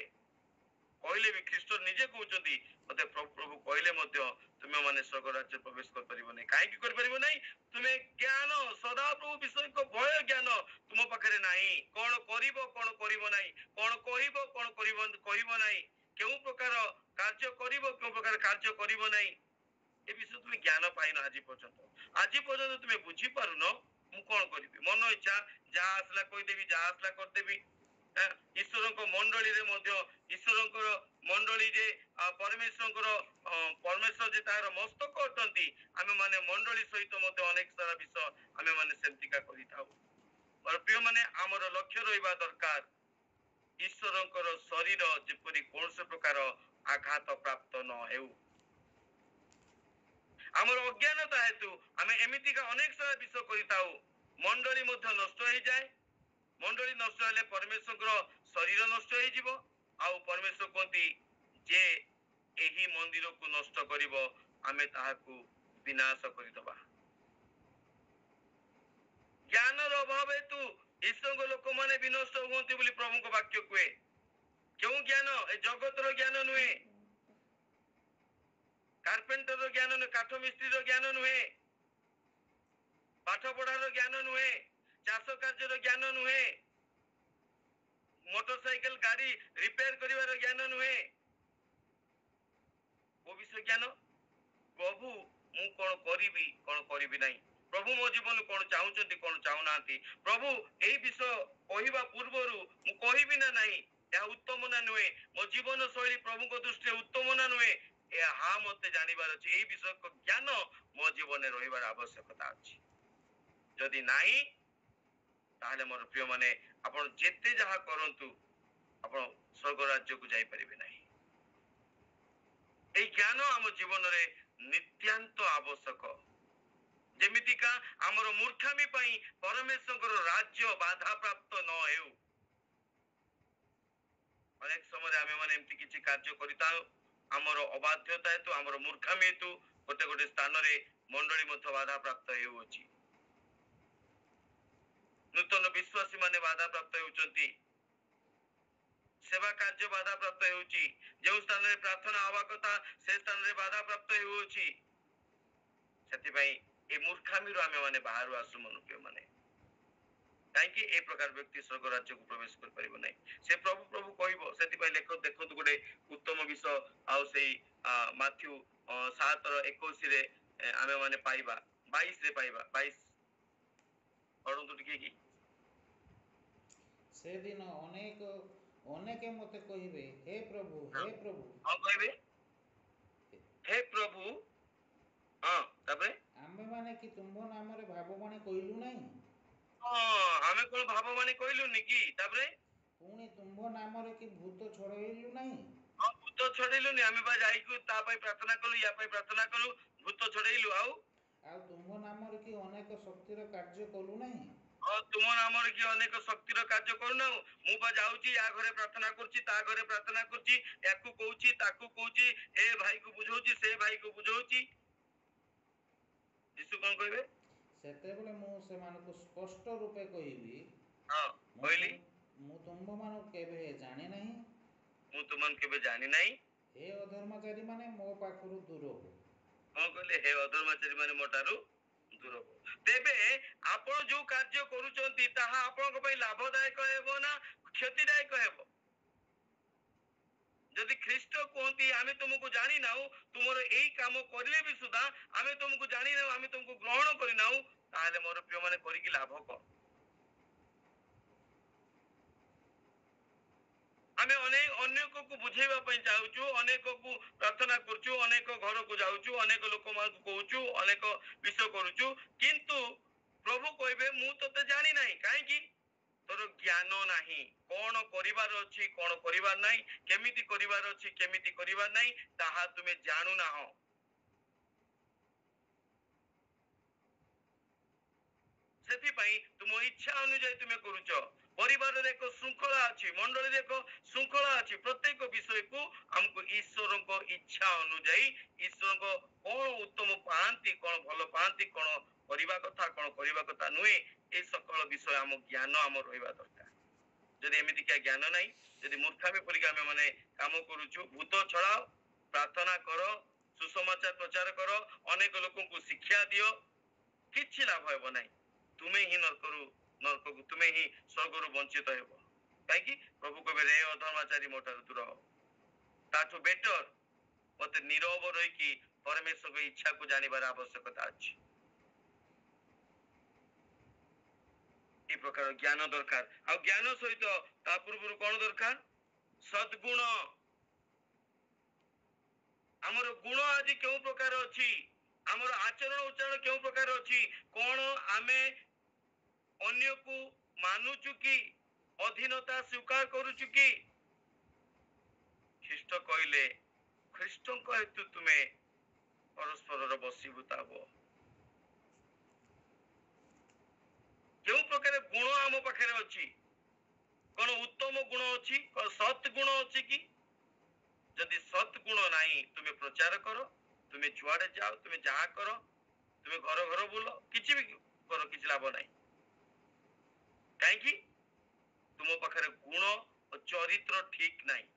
କହିଲେ ବି ଖ୍ରୀଷ୍ଟ ନିଜେ କହୁଛନ୍ତି ମତେ ପ୍ରଭୁ ପ୍ରଭୁ କହିଲେ ମଧ୍ୟ ତୁମେ ମାନେ ସ୍ୱର୍ଗ ରାଜ୍ୟ ପ୍ରବେଶ କରିପାରିବ ନାହିଁ। କାହିଁକି କରିପାରିବ ନାହିଁ? ତୁମେ ଜ୍ଞାନ ସଦାପ୍ରଭୁ ବିଷୟକ ଭୟ ଜ୍ଞାନ ତୁମ ପାଖରେ ନାହିଁ। କଣ କରିବ କଣ କରିବ ନାହିଁ, କଣ କହିବ କଣ କହିବ ନାହିଁ, କେଉଁ ପ୍ରକାର କାର୍ଯ୍ୟ କରିବ କେଉଁ ପ୍ରକାର କାର୍ଯ୍ୟ କରିବ ନାହିଁ, ଏ ବିଷୟ ତୁମେ ଜ୍ଞାନ ପାଇନ ଆଜି ପର୍ଯ୍ୟନ୍ତ। ଆଜି ପର୍ଯ୍ୟନ୍ତ ତୁମେ ବୁଝିପାରୁନ ମୁଁ କଣ କରିବି, ମନ ଇଚ୍ଛା ଯାହା ଆସିଲା କହିଦେବି, ଯାହା ଆସିଲା କରିଦେବି। ଈଶ୍ୱରଙ୍କ ମଣ୍ଡଳୀରେ ମଧ୍ୟ ଈଶ୍ୱରଙ୍କର ମଣ୍ଡଳୀ ଯେ ପରମେଶ୍ୱରଙ୍କର ପରମେଶ୍ୱର ଯେ ତାହାର ମସ୍ତକ ଅଟନ୍ତି, ଆମେ ମାନେ ମଣ୍ଡଳୀ ସହିତ ମଧ୍ୟ ଅନେକ ସାରା ବିଷୟ ଆମେ ମାନେ ସେମିତିକା କରିଥାଉ। ମୋର ପ୍ରିୟ ମାନେ, ଆମର ଲକ୍ଷ୍ୟ ରହିବା ଦରକାର ଈଶ୍ୱରଙ୍କର ଶରୀର ଯେପରି କୌଣସି ପ୍ରକାର ଆଘାତ ପ୍ରାପ୍ତ ନ ହେଉ। ଆମର ଅଜ୍ଞାନତା ହେତୁ ଆମେ ଏମିତିକା ଅନେକ ସାରା ବିଷୟ କରିଥାଉ, ମଣ୍ଡଳୀ ମଧ୍ୟ ନଷ୍ଟ ହେଇଯାଏ। ମଣ୍ଡଳୀ ନଷ୍ଟ ହେଲେ ପରମେଶ୍ୱରଙ୍କର ଶରୀର ନଷ୍ଟ ହେଇଯିବ। ଆଉ ପରମେଶ୍ୱର କୁହନ୍ତି ଯେ ଏହି ମନ୍ଦିରକୁ ନଷ୍ଟ କରିବ, ଆମେ ତାହାକୁ ବିନାଶ କରିଦବା। ଜ୍ଞାନର ଅଭାବ ହେତୁ ଈଶ୍ୱରଙ୍କ ଲୋକମାନେ ବିନଷ୍ଟ ହୁଅନ୍ତି ବୋଲି ପ୍ରଭୁଙ୍କ ବାକ୍ୟ କୁହେ। କେଉଁ ଜ୍ଞାନ? ଏ ଜଗତର ଜ୍ଞାନ ନୁହେଁ, କାର୍ପେଣ୍ଟର ଜ୍ଞାନ ନୁହେଁ, କାଠ ମିସ୍ତ୍ରୀର ଜ୍ଞାନ ନୁହେଁ, ପାଠ ପଢାର ଜ୍ଞାନ ନୁହେଁ, ଚାଷ କାର୍ଯ୍ୟର ଜ୍ଞାନ ନୁହେଁ, ମୋଟର ସାଇକେଲ ଗାଡି ରିପେୟାର କରିବାର ଜ୍ଞାନ ନୁହେଁ। କୋଉ ବିଷୟ ଜ୍ଞାନ? ପ୍ରଭୁ ମୁଁ କଣ କରିବି କଣ କରିବି ନାହିଁ, ପ୍ରଭୁ ମୋ ଜୀବନ କଣ ଚାହୁଁଛନ୍ତି କଣ ଚାହୁଁନାହାନ୍ତି, ପ୍ରଭୁ ଏଇ ବିଷୟ କହିବା ପୂର୍ବରୁ ମୁଁ କହିବି ନା ନାହିଁ, ଏହା ଉତ୍ତମ ନା ନୁହେଁ, ମୋ ଜୀବନ ଶୈଳୀ ପ୍ରଭୁଙ୍କ ଦୃଷ୍ଟିରେ ଉତ୍ତମ ନା ନୁହେଁ, ଏହା ମତେ ଜାଣିବାର ଅଛି। ଏଇ ବିଷୟକ ଜ୍ଞାନ ମୋ ଜୀବନରେ ରହିବାର ଆବଶ୍ୟକତା ଅଛି। ଯଦି ନାହିଁ ତାହେଲେ ମୋର ପ୍ରିୟ ମାନେ, ଆପଣ ଯେତେ ଯାହା କରନ୍ତୁ ଆପଣ ସ୍ୱର୍ଗ ରାଜ୍ୟକୁ ଯାଇପାରିବେ ନାହିଁ। এই ଜ୍ଞାନ ଆମ ଜୀବନରେ ନିତ୍ୟାନ୍ତ ଆବଶ୍ୟକ। ଯେମିତିକା ଆମର ମୂର୍ଖାମୀ ପାଇଁ ପରମେଶ୍ୱରଙ୍କର ରାଜ୍ୟ ବାଧାପ୍ରାପ୍ତ ନ ହେଉ। ଅନେକ ସମୟରେ ଆମେ ମାନେ ଏମିତି କିଛି କାର୍ଯ୍ୟ କରିଥାଉ, ଆମର ଅବାଧ୍ୟତା ହେତୁ, ଆମର ମୂର୍ଖାମୀ ହେତୁ ଗୋଟେ ଗୋଟେ ସ୍ଥାନରେ ମଣ୍ଡଳୀ ମଧ୍ୟ ବାଧାପ୍ରାପ୍ତ ହେଉଅଛି। ନୂତନ ବିଶ୍ୱାସୀ ମାନେ ବାଧାପ୍ରାପ୍ତ ହେଉଛନ୍ତି, ସେବା କାର୍ଯ୍ୟ ବାଧାପ୍ରାପ୍ତ ହେଉଛି, ଯେଉଁ ସ୍ଥାନରେ ପ୍ରାର୍ଥନା ହେବା କଥା ସେ ସ୍ଥାନରେ ବାଧାପ୍ରାପ୍ତ ହେଉଅଛି। ସେଥିପାଇଁ ଏ ମୂର୍ଖାମୀରୁ ଆମେ ମାନେ ବାହାରୁ ଆସୁ ମନୁଷ୍ୟ ମାନେ। କାହିଁକି ଏ ପ୍ରକାର ବ୍ୟକ୍ତି ସ୍ୱର୍ଗ ରାଜ୍ୟକୁ ପ୍ରବେଶ କରିପାରିବ ନାହିଁ। ସେ ପ୍ରଭୁ ପ୍ରଭୁ କହିବ। ସେଥିପାଇଁ ଦେଖନ୍ତୁ ଗୋଟେ ଉତ୍ତମ ବିଷୟ, ଆଉ ସେଇ ମାଥ୍ୟୁ 7:21 ଆମେ ମାନେ ପାଇବା, 22 ପାଇବା। 22 ପଢନ୍ତୁ ଟିକେ କି। ସେଦିନ ଅନେକ ମତେ କହିବେ, ହେ ପ୍ରଭୁ ହେ ପ୍ରଭୁ। ହଁ କହିବେ, ହେ ପ୍ରଭୁ। ହଁ ତାପରେ ଆମ୍ଭେମାନେ କି ତୁମ୍ଭ ନାମରେ ଭାବବାଣୀ କହିଲୁ ନାହିଁ? ଆମେ କଣ ଭାବବାଣୀ କହିଲୁନି କି? ତାପରେ ପୁଣି ତୁମ୍ଭ ନାମରେ କି ଭୂତ ଛଡ଼େଇଲୁ ନାହିଁ? ଭୂତ ଛଡେଇଲୁନି? ଆମେ ବା ଯାଇକୁ ତା ପାଇଁ ପ୍ରାର୍ଥନା କଲୁ, ୟା ପାଇଁ ପ୍ରାର୍ଥନା କଲୁ, ଭୂତ ଛଡେଇଲୁ। ଆଉ ତୁମ୍ଭ ନାମରେ କି ଅନେକ ଶକ୍ତିର କାର୍ଯ୍ୟ କଲୁ ନାହିଁ? ତୁମ ନାମରେ କି ଅନେକ ଶକ୍ତିର କାର୍ଯ୍ୟ କରୁନାହୁଁ? ମୁଁ ବା ଯାଉଛି, ୟା ଘରେ ପ୍ରାର୍ଥନା କରୁଛି, ତା ଘରେ ପ୍ରାର୍ଥନା କରୁଛି, ୟାକୁ କହୁଛି, ତାକୁ କହୁଛି, ଏ ଭାଇକୁ ବୁଝଉଛି, ସେ ଭାଇକୁ ବୁଝଉଛି। ଯୀଶୁ କଣ କହିବେ? ସେତେବେଳେ ମୁଁ ସେମାନଙ୍କୁ ସ୍ପଷ୍ଟ ରୂପେ କହିବି, ମୁଁ ତୁମ୍ଭମାନଙ୍କୁ କେବେ ଜାଣି ନାହିଁ। ମୁଁ ତୁମମାନଙ୍କୁ କେବେ ଜାଣି ନାହିଁ। ହେ ଅଧର୍ମଚାରୀ ମାନେ ମୋ ପାଖରୁ ଦୂର ହୋ। କଣ କହିଲେ? ହେ ଅଧର୍ମଚାରୀ ମାନେ ମୋ ଠାରୁ ଦୂର ହୋ। ତେବେ ଆପଣ ଯୋଉ କାର୍ଯ୍ୟ କରୁଛନ୍ତି ତାହା ଆପଣଙ୍କ ପାଇଁ ଲାଭଦାୟକ ହେବ ନା କ୍ଷତିଦାୟକ ହେବ? ଯଦି ଖ୍ରୀଷ୍ଟ କୁହନ୍ତି ଆମେ ତୁମକୁ ଜାଣିନାହୁଁ, ତୁମର ଏଇ କାମ କରିଲେ ବି ସୁଦ୍ଧା ଆମେ ତୁମକୁ ଜାଣିନାହୁଁ, ଆମେ ତୁମକୁ ଗ୍ରହଣ କରିନାହୁଁ, ତାହେଲେ ମୋର ପ୍ରିୟ ମାନେ କରିକି ଲାଭ କଣ? ଆମେ ଅନେକକୁ ବୁଝେଇବା ପାଇଁ ଚାହୁଁଛୁ, ଅନେକକୁ ପ୍ରାର୍ଥନା କରୁଛୁ, ଅନେକ ଘରକୁ ଯାଉଛୁ, ଅନେକ ଲୋକମାନଙ୍କୁ କହୁଛୁ, ଅନେକ ବିଷୟ କରୁଛୁ, କିନ୍ତୁ ପ୍ରଭୁ କହିବେ ମୁଁ ତତେ ଜାଣି ନାହିଁ। କାହିଁକି? ତୋର ଜ୍ଞାନ ନାହିଁ। କଣ କରିବାର ଅଛି, କଣ କରିବାର ନାହିଁ, କେମିତି କରିବାର ଅଛି, କେମିତି କରିବାର ନାହିଁ, ତାହା ତୁମେ ଜାଣୁନାହଁ। ସେଥିପାଇଁ ତୁମ ଇଚ୍ଛା ଅନୁଯାୟୀ ତୁମେ କରୁଛ। ପରିବାରରେ ଏକ ଶୃଙ୍ଖଳା ଅଛି, ମଣ୍ଡଳୀରେ ଏକ ଶୃଙ୍ଖଳା ଅଛି। ପ୍ରତ୍ୟେକ ବିଷୟକୁ ଆମକୁ ଈଶ୍ୱରଙ୍କ ଇଚ୍ଛା ଅନୁଯାୟୀ, ଈଶ୍ୱରଙ୍କ କଣ ଉତ୍ତମ ପାଆନ୍ତି, କଣ ଭଲ ପାଆନ୍ତି, କଣ କରିବା କଥା, କଣ କରିବା କଥା ନୁହେଁ, ଏ ସକଳ ବିଷୟ ଆମ ଜ୍ଞାନ ଆମ ରହିବା ଦରକାର। যদি ଏମିତିକା ଜ୍ଞାନ ନାହିଁ, ଯଦି ମୂର୍ଖାମି ପରିକା ଆମେ ମାନେ କାମ କରୁଛୁ, ଭୂତ ଛଡାଅ, ପ୍ରାର୍ଥନା କର, ସୁସମାଚାର ପ୍ରଚାର କର, ଅନେକ ଲୋକଙ୍କୁ ଶିକ୍ଷା ଦିଅ, କିଛି ଲାଭ ହେବ ନାହିଁ। ତୁମେ ହିଁ ନରକକୁ ତୁମେ ହିଁ ସ୍ୱର୍ଗରୁ ବଞ୍ଚିତ ହେବ। କାହିଁକି? ପ୍ରଭୁ କହିବେ ରେ ଅଧର୍ମାଚାରୀ ମୋ ଠାରୁ ଦୂର ହ। ତାଠୁ ବେଟର ମତେ ନିରବ ରହିକି ପରମେଶ୍ୱରଙ୍କ ଇଚ୍ଛାକୁ ଜାଣିବାର ଆବଶ୍ୟକତା ଅଛି। এই ପ୍ରକାର ଜ୍ଞାନ ଦରକାର। ଆଉ ଜ୍ଞାନ ସହିତ ତା ପୂର୍ବରୁ କଣ ଦରକାର? ସଦ୍ଗୁଣ। ଆମର ଗୁଣ ଆଜି କେଉଁ ପ୍ରକାର ଅଛି? ଆମର ଆଚରଣ ଉଚ୍ଚାରଣ କେଉଁ ପ୍ରକାର ଅଛି? କଣ ଆମେ ଅନ୍ୟକୁ ମାନୁଛୁ କି? ଅଧୀନତା ସ୍ୱୀକାର କରୁଛୁ କି? ଖ୍ରୀଷ୍ଟ କହିଲେ ଖ୍ରୀଷ୍ଟଙ୍କ ହେତୁ ତୁମେ ପରସ୍ପରର ବଶୀଭୂତ ହବ। କେଉଁ ପ୍ରକାର ଗୁଣ ଆମ ପାଖରେ ଅଛି? କଣ ଉତ୍ତମ ଗୁଣ ଅଛି? କଣ ସତ୍ ଗୁଣ ଅଛି କି? ଯଦି ସତ୍ ଗୁଣ ନାହିଁ, ତୁମେ ପ୍ରଚାର କର, ତୁମେ ଯୁଆଡେ ଯାଅ, ତୁମେ ଯାହା କର, ତୁମେ ଘର ଘର ବୁଲ, କିଛି ବି କର, କିଛି ଲାଭ ନାହିଁ। କାହିଁକି? ତୁମ ପାଖରେ ଗୁଣ ଓ ଚରିତ୍ର ଠିକ ନାହିଁ।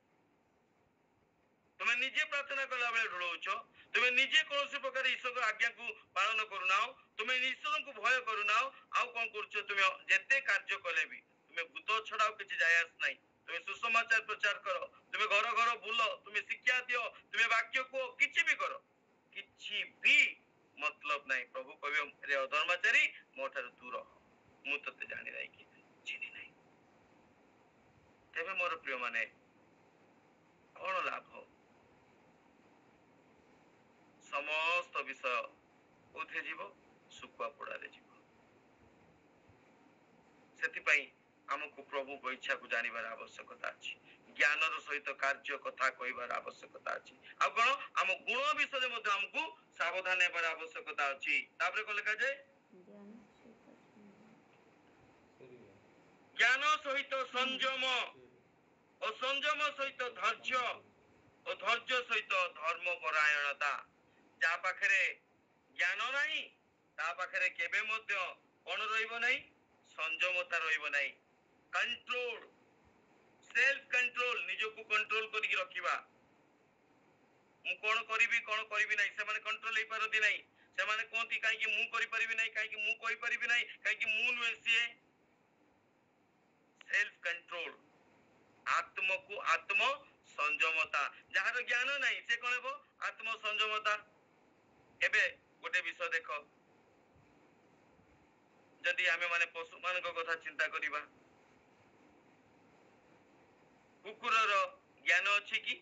ତୁମେ ନିଜେ ପ୍ରାର୍ଥନା କଲା ବେଳେ ଢୁଳଉଛ, ତୁମେ ନିଜେ କୌଣସି ପ୍ରକାର ଈଶ୍ୱରଙ୍କ ଆଜ୍ଞାକୁ ପାଳନ କରୁନାହ, ତୁମେ ଈଶ୍ୱରଙ୍କୁ ଭୟ କରୁନାହ, ଆଉ କଣ କରୁଛ? ତୁମେ ଯେତେ କାର୍ଯ୍ୟ କଲେ ବି ତୁମେ ଭୂତ ଛଡାও, କିଛି ଯାଏ ଆସ ନାହିଁ। ତୁମେ ସୁସମାଚାର ପ୍ରଚାର କର, ତୁମେ ଘର ଘର ବୁଲ, ତୁମେ ଶିକ୍ଷା ଦିଅ, ତୁମେ ବାକ୍ୟ କୁହ, କିଛି ବି କର, କିଛି ବି ମତଲବ ନାହିଁ। ପ୍ରଭୁ କହିବେ ରେ ଅଧର୍ମାଚାରୀ ମୋ ଠାରୁ ଦୂର ହ, ମୁଁ ତତେ ଜାଣି ନାହିଁ କି ଚିହ୍ନି ନାହିଁ। ତେବେ ମୋର ପ୍ରିୟ ମାନେ, କଣ ଲାଭ? ସମସ୍ତ ବିଷୟ କୋଉଥିରେ ଯିବ? ଶୁଖୁଆ ପୋଡାରେ ଯିବ। ସେଥିପାଇଁ ଆମକୁ ପ୍ରଭୁଙ୍କ ଇଚ୍ଛାକୁ ଜାଣିବାର ଆବଶ୍ୟକତା ଅଛି। ଜ୍ଞାନର ସହିତ କାର୍ଯ୍ୟ କଥା କହିବାର ଆବଶ୍ୟକତା ଅଛି। ଆଉ କଣ? ଆମ ଗୁଣ ବିଷୟରେ ମଧ୍ୟ ଆମକୁ ସାବଧାନ ହେବାର ଆବଶ୍ୟକତା ଅଛି। ତାପରେ କଣ ଲେଖାଯାଏ? ଜ୍ଞାନ ସହିତ ସଂଯମ, ଓ ସଂଯମ ସହିତ ଧୈର୍ଯ୍ୟ, ଓ ଧୈର୍ଯ୍ୟ ସହିତ ଧର୍ମ ପରାୟଣତା। ଯାହା ପାଖରେ ଜ୍ଞାନ ନାହିଁ, ତା ପାଖରେ କେବେ ମଧ୍ୟ କଣ ରହିବ ନାହିଁ? ସଂଯମତା ରହିବ ନାହିଁ। କଣ୍ଟ୍ରୋଲ, ସେଲ୍ଫ କଣ୍ଟ୍ରୋଲ, ନିଜକୁ କଣ୍ଟ୍ରୋଲ କରିକି ରଖିବା। ମୁଁ କଣ କରିବି, କଣ କରିବି ନାହିଁ, ସେମାନେ କଣ୍ଟ୍ରୋଲ ହେଇପାରନ୍ତି ନାହିଁ। ସେମାନେ କୁହନ୍ତି କାହିଁକି ମୁଁ କରିପାରିବି ନାହିଁ, କାହିଁକି ମୁଁ କହିପାରିବି ନାହିଁ, କାହିଁକି ମୁଁ ନୁହେଁ ସିଏ। ସେଲ୍ଫ କଣ୍ଟ୍ରୋଲ, ଆତ୍ମକୁ ଆତ୍ମ ସଂଯମତା। ଯାହାର ଜ୍ଞାନ ନାହିଁ ସେ କଣ ହେବ? ଆତ୍ମ ସଂଯମତା। ଏବେ ଗୋଟେ ବିଷୟ ଦେଖ, ଯଦି ଆମେ ମାନେ ପଶୁ ମାନଙ୍କ କଥା ଚିନ୍ତା କରିବା, କୁକୁରର ଜ୍ଞାନ ଅଛି କି?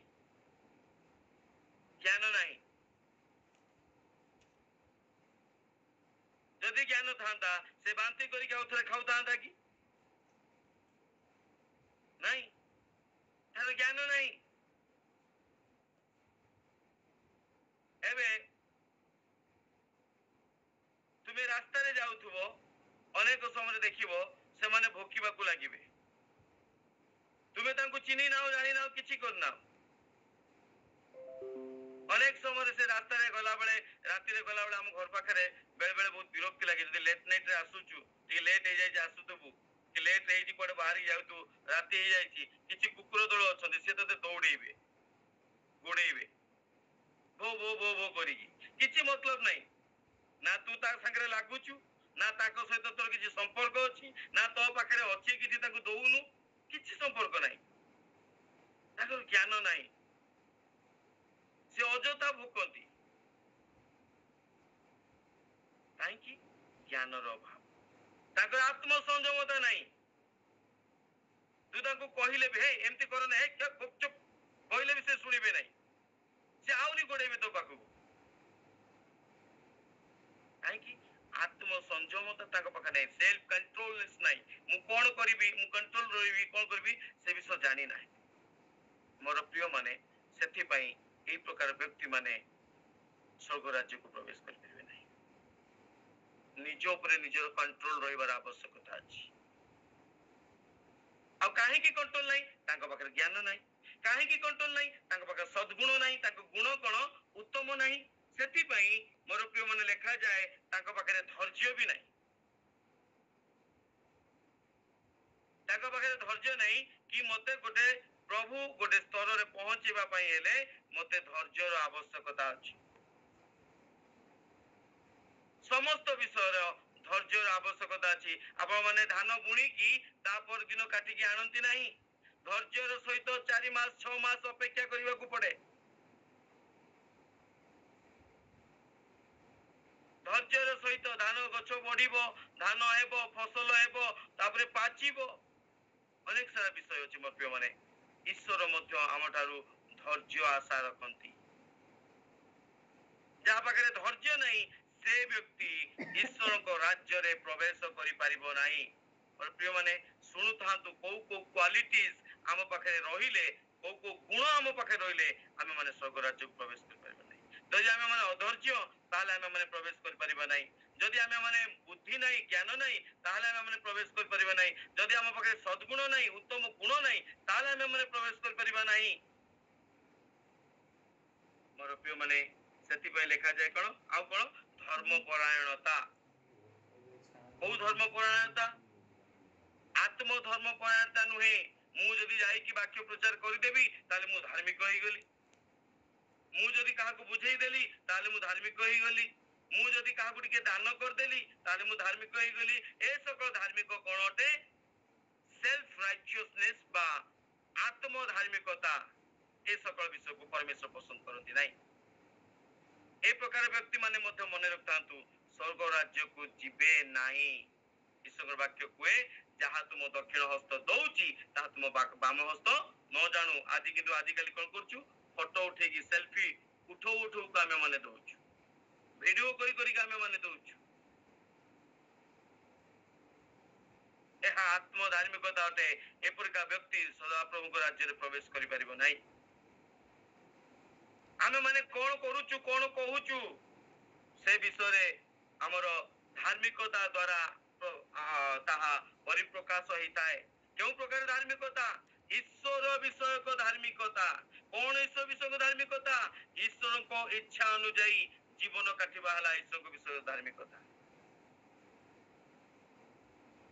ଜ୍ଞାନ ନାହିଁ। ଯଦି ଜ୍ଞାନ ଥାନ୍ତା, ସେ ବାନ୍ତି କରିକି ଆଉ ଥରେ ଖାଉଥାନ୍ତା କି? ନାଇଁ, ତାର ଜ୍ଞାନ ନାହିଁ। ଏବେ ତୁମେ ରାସ୍ତାରେ ଯାଉଥିବ, ଅନେକ ସମୟରେ ଦେଖିବ ସେମାନେ ଭୋକିବାକୁ ଲାଗିବେ। ତୁମେ ତାଙ୍କୁ ଚିହ୍ନି ନାଅ, ଜାଣି ନାଅ, କିଛି କରିନାଅ। ଅନେକ ସମୟରେ ସେ ରାସ୍ତାରେ ଗଲାବେଳେ, ରାତିରେ ଗଲାବେଳେ ଆମ ଘର ପାଖରେ ବେଳେ ବେଳେ ବହୁତ ବିରକ୍ତି ଲାଗେ। ଯଦି ଲେଟ୍ ନାଇଟ୍ ରେ ଆସୁଛୁ, ଟିକେ ଲେଟ୍ ହେଇଯାଇଛି, ଆସୁଥିବୁ କି ଲେଟ୍ ହେଇଛି, କୁଆଡେ ବାହାରିକି ଯାଉଥିବୁ, ରାତି ହେଇଯାଇଛି, କିଛି କୁକୁର ଦଳ ଅଛନ୍ତି, ସେ ତତେ ଦୌଡେଇବେ, ଗୋଡେଇବେ, ଭୋ ଭୋ ଭୋ ଭୋ କରିକି। କିଛି ମତଲବ ନାହିଁ। ନା ତୁ ତା ସାଙ୍ଗରେ ଲାଗୁଛୁ, ନା ତାଙ୍କ ସହିତ ତୋର କିଛି ସମ୍ପର୍କ ଅଛି, ନା ତୋ ପାଖରେ ଅଛି କିଛି ତାଙ୍କୁ ଦଉନୁ, କିଛି ସମ୍ପର୍କ ନାହିଁ। ତାଙ୍କର ଜ୍ଞାନ ନାହିଁ, ସେ ଅଯଥା ଭୋକନ୍ତି। କାହିଁକି? ଜ୍ଞାନର ଅଭାବ। ତାଙ୍କର ଆତ୍ମ ସଂଯମତା ନାହିଁ। ତୁ ତାଙ୍କୁ କହିଲେ ବି ହେ ଏମିତି କର ନା, ଚୁପ କହିଲେ ବି ସେ ଶୁଣିବେ ନାହିଁ, ସେ ଆହୁରି ଗୋଡେଇବେ ତୋ ପାଖକୁ। କାହିଁକି? ଆତ୍ମ ସଂଯମତା ତାଙ୍କ ପାଖରେ ନାହିଁ, ସେଲ୍ଫ କଣ୍ଟ୍ରୋଲନେସ୍ ନାହିଁ। ମୁଁ କଣ କରିବି, ମୁଁ କଣ୍ଟ୍ରୋଲ ରହିବି, କଣ କରିବି, ସେ ବିଷୟ ଜାଣି ନାହିଁ। ମୋର ପ୍ରିୟ ମାନେ, ସେଥିପାଇଁ এই ପ୍ରକାର ବ୍ୟକ୍ତି ମାନେ ସ୍ୱର୍ଗ ରାଜ୍ୟକୁ ପ୍ରବେଶ କରିପାରିବେ ନାହିଁ। ନିଜ ଉପରେ ନିଜର କଣ୍ଟ୍ରୋଲ ରହିବାର ଆବଶ୍ୟକତା ଅଛି। ଆଉ କାହିଁକି କଣ୍ଟ୍ରୋଲ ନାହିଁ? ତାଙ୍କ ପାଖରେ ଜ୍ଞାନ ନାହିଁ। କାହିଁକି କଣ୍ଟ୍ରୋଲ ନାହିଁ? ତାଙ୍କ ପାଖରେ ସଦ୍ଗୁଣ ନାହିଁ, ତାଙ୍କ ଗୁଣ କଣ ଉତ୍ତମ ନାହିଁ। ସେଥିପାଇଁ ମୋର ପ୍ରିୟ ମାନେ ଲେଖାଯାଏ, ତାଙ୍କ ପାଖରେ ଧୈର୍ଯ୍ୟ ବି ନାହିଁ। ତାଙ୍କ ପାଖରେ ଧୈର୍ଯ୍ୟ ନାହିଁ କି ମତେ ଗୋଟେ ପ୍ରଭୁ ଗୋଟେ ସ୍ତରରେ ପହଞ୍ଚିବା ପାଇଁ ହେଲେ ମତେ ଧୈର୍ଯ୍ୟର ଆବଶ୍ୟକତା ଅଛି। ସମସ୍ତ ବିଷୟର ଧୈର୍ଯ୍ୟର ଆବଶ୍ୟକତା ଅଛି। ଆପଣ ମାନେ ଧାନ ବୁଣିକି ତା ପର ଦିନ କାଟିକି ଆଣନ୍ତି ନାହିଁ। ଧୈର୍ଯ୍ୟର ସହିତ 4 ମାସ 6 ମାସ ଅପେକ୍ଷା କରିବାକୁ ପଡେ। ଧୈର୍ଯ୍ୟର ସହିତ ଧାନ ଗଛ ବଢିବ, ଧାନ ହେବ, ଫସଲ ହେବ, ତାପରେ ପାଚିବ। ଅନେକ ସାରା ବିଷୟ ଅଛି ମୋର ପ୍ରିୟ ମାନେ। ଈଶ୍ୱର ମଧ୍ୟ ଆମଠାରୁ ଧୈର୍ଯ୍ୟ ଆଶା ରଖନ୍ତି। ଯାହା ପାଖରେ ଧୈର୍ଯ୍ୟ ନାହିଁ ସେ ବ୍ୟକ୍ତି ଈଶ୍ୱରଙ୍କ ରାଜ୍ୟରେ ପ୍ରବେଶ କରିପାରିବ ନାହିଁ। ମୋର ପ୍ରିୟ ମାନେ ଶୁଣୁଥାନ୍ତୁ, କୋଉ କୋଉ କ୍ୱାଲିଟିଜ ଆମ ପାଖରେ ରହିଲେ, କୋଉ କୋଉ ଗୁଣ ଆମ ପାଖରେ ରହିଲେ ଆମେ ମାନେ ସ୍ୱର୍ଗ ରାଜ୍ୟକୁ ପ୍ରବେଶ କରିପାରିବା ନାହିଁ। ଯଦି ଆମେ ମାନେ ଅଧୈର୍ଯ୍ୟ ତାହେଲେ ଆମେ ମାନେ ପ୍ରବେଶ କରିପାରିବା ନାହିଁ। ଯଦି ଆମେ ମାନେ ବୁଦ୍ଧି ନାହିଁ, ଜ୍ଞାନ ନାହିଁ, ତାହେଲେ ଆମେ ମାନେ ପ୍ରବେଶ କରିପାରିବା ନାହିଁ। ଯଦି ଆମ ପାଖରେ ସଦ୍ଗୁଣ ନାହିଁ, ଉତ୍ତମ ଗୁଣ ନାହିଁ, ତାହେଲେ ଆମେ ମାନେ ପ୍ରବେଶ କରିପାରିବା ନାହିଁ। ମୋର ପ୍ରିୟ ମାନେ ସେଥିପାଇଁ ଲେଖାଯାଏ କଣ ଆଉ କଣ ଧର୍ମପରାୟଣତା। କୋଉ ଧର୍ମପରାୟଣତା? ଆତ୍ମ ଧର୍ମପରାୟଣତା ନୁହେଁ। ମୁଁ ଯଦି ଯାଇକି ବାକ୍ୟ ପ୍ରଚାର କରିଦେବି ତାହେଲେ ମୁଁ ଧାର୍ମିକ ହେଇଗଲି। ମୁଁ ଯଦି କାହାକୁ ବୁଝେଇଦେଲି ତାହେଲେ ମୁଁ ଧାର୍ମିକ ହେଇଗଲି। ମୁଁ ଯଦି କାହାକୁ ଟିକେ ଦାନ କରିଦେଲି ତାହେଲେ ମୁଁ ଧାର୍ମିକ ହେଇଗଲି। ଏ ସକଳ ଧାର୍ମିକ କଣ ଅଟେ? ସେଲ୍ଫ ରାଇଚିୟସନେସ ବା ଆତ୍ମ ଧାର୍ମିକତା। ଏ ସକଳ ବିଷୟକୁ ପରମେଶ୍ୱର ପସନ୍ଦ କରନ୍ତି ନାହିଁ। ଏ ପ୍ରକାର ବ୍ୟକ୍ତି ମାନେ ମଧ୍ୟ ମନେ ରଖିଥାନ୍ତୁ, ସ୍ୱର୍ଗ ରାଜ୍ୟକୁ ଯିବେ ନାହିଁ। ଈଶ୍ୱର ବାକ୍ୟ କୁହେ, ଯାହା ତୁମ ଦକ୍ଷିଣ ହସ୍ତ ଦଉଛି ତାହା ତୁମ ବାମ ହସ୍ତ ନ ଜାଣୁ। ଆଜି କିନ୍ତୁ ଆଜିକାଲି କଣ କରୁଛୁ? ଫଟୋ ଉଠେଇକି ସେଲ୍ଫି ଉଠଉ ଆମେ ମାନେ ଦଉଛୁ, ଭିଡିଓ କରିକି ଆମେ ମାନେ ଦଉଛୁ। ଏହା ଆତ୍ମ ଧାର୍ମିକତା ଅଟେ। ଏପରିକା ବ୍ୟକ୍ତି ସଦାପ୍ରଭୁଙ୍କ ରାଜ୍ୟରେ ପ୍ରବେଶ କରିପାରିବ ନାହିଁ। ଆମେ ମାନେ କଣ କରୁଛୁ, କଣ କହୁଛୁ, ସେ ବିଷୟରେ ଆମର ଧାର୍ମିକତା ଦ୍ୱାରା ତାହା ପରିପ୍ରକାଶ ହେଇଥାଏ। କେଉଁ ପ୍ରକାର ଧାର୍ମିକତା? ଈଶ୍ୱର ବିଷୟକ ଧାର୍ମିକତା। କଣ ଈଶ୍ୱର ବିଷୟକ ଧାର୍ମିକତା? ଈଶ୍ୱରଙ୍କ ଇଚ୍ଛା ଅନୁଯାୟୀ ଜୀବନ କାଟିବା ହେଲା ଈଶ୍ୱରଙ୍କ ବିଷୟ ଧାର୍ମିକତା।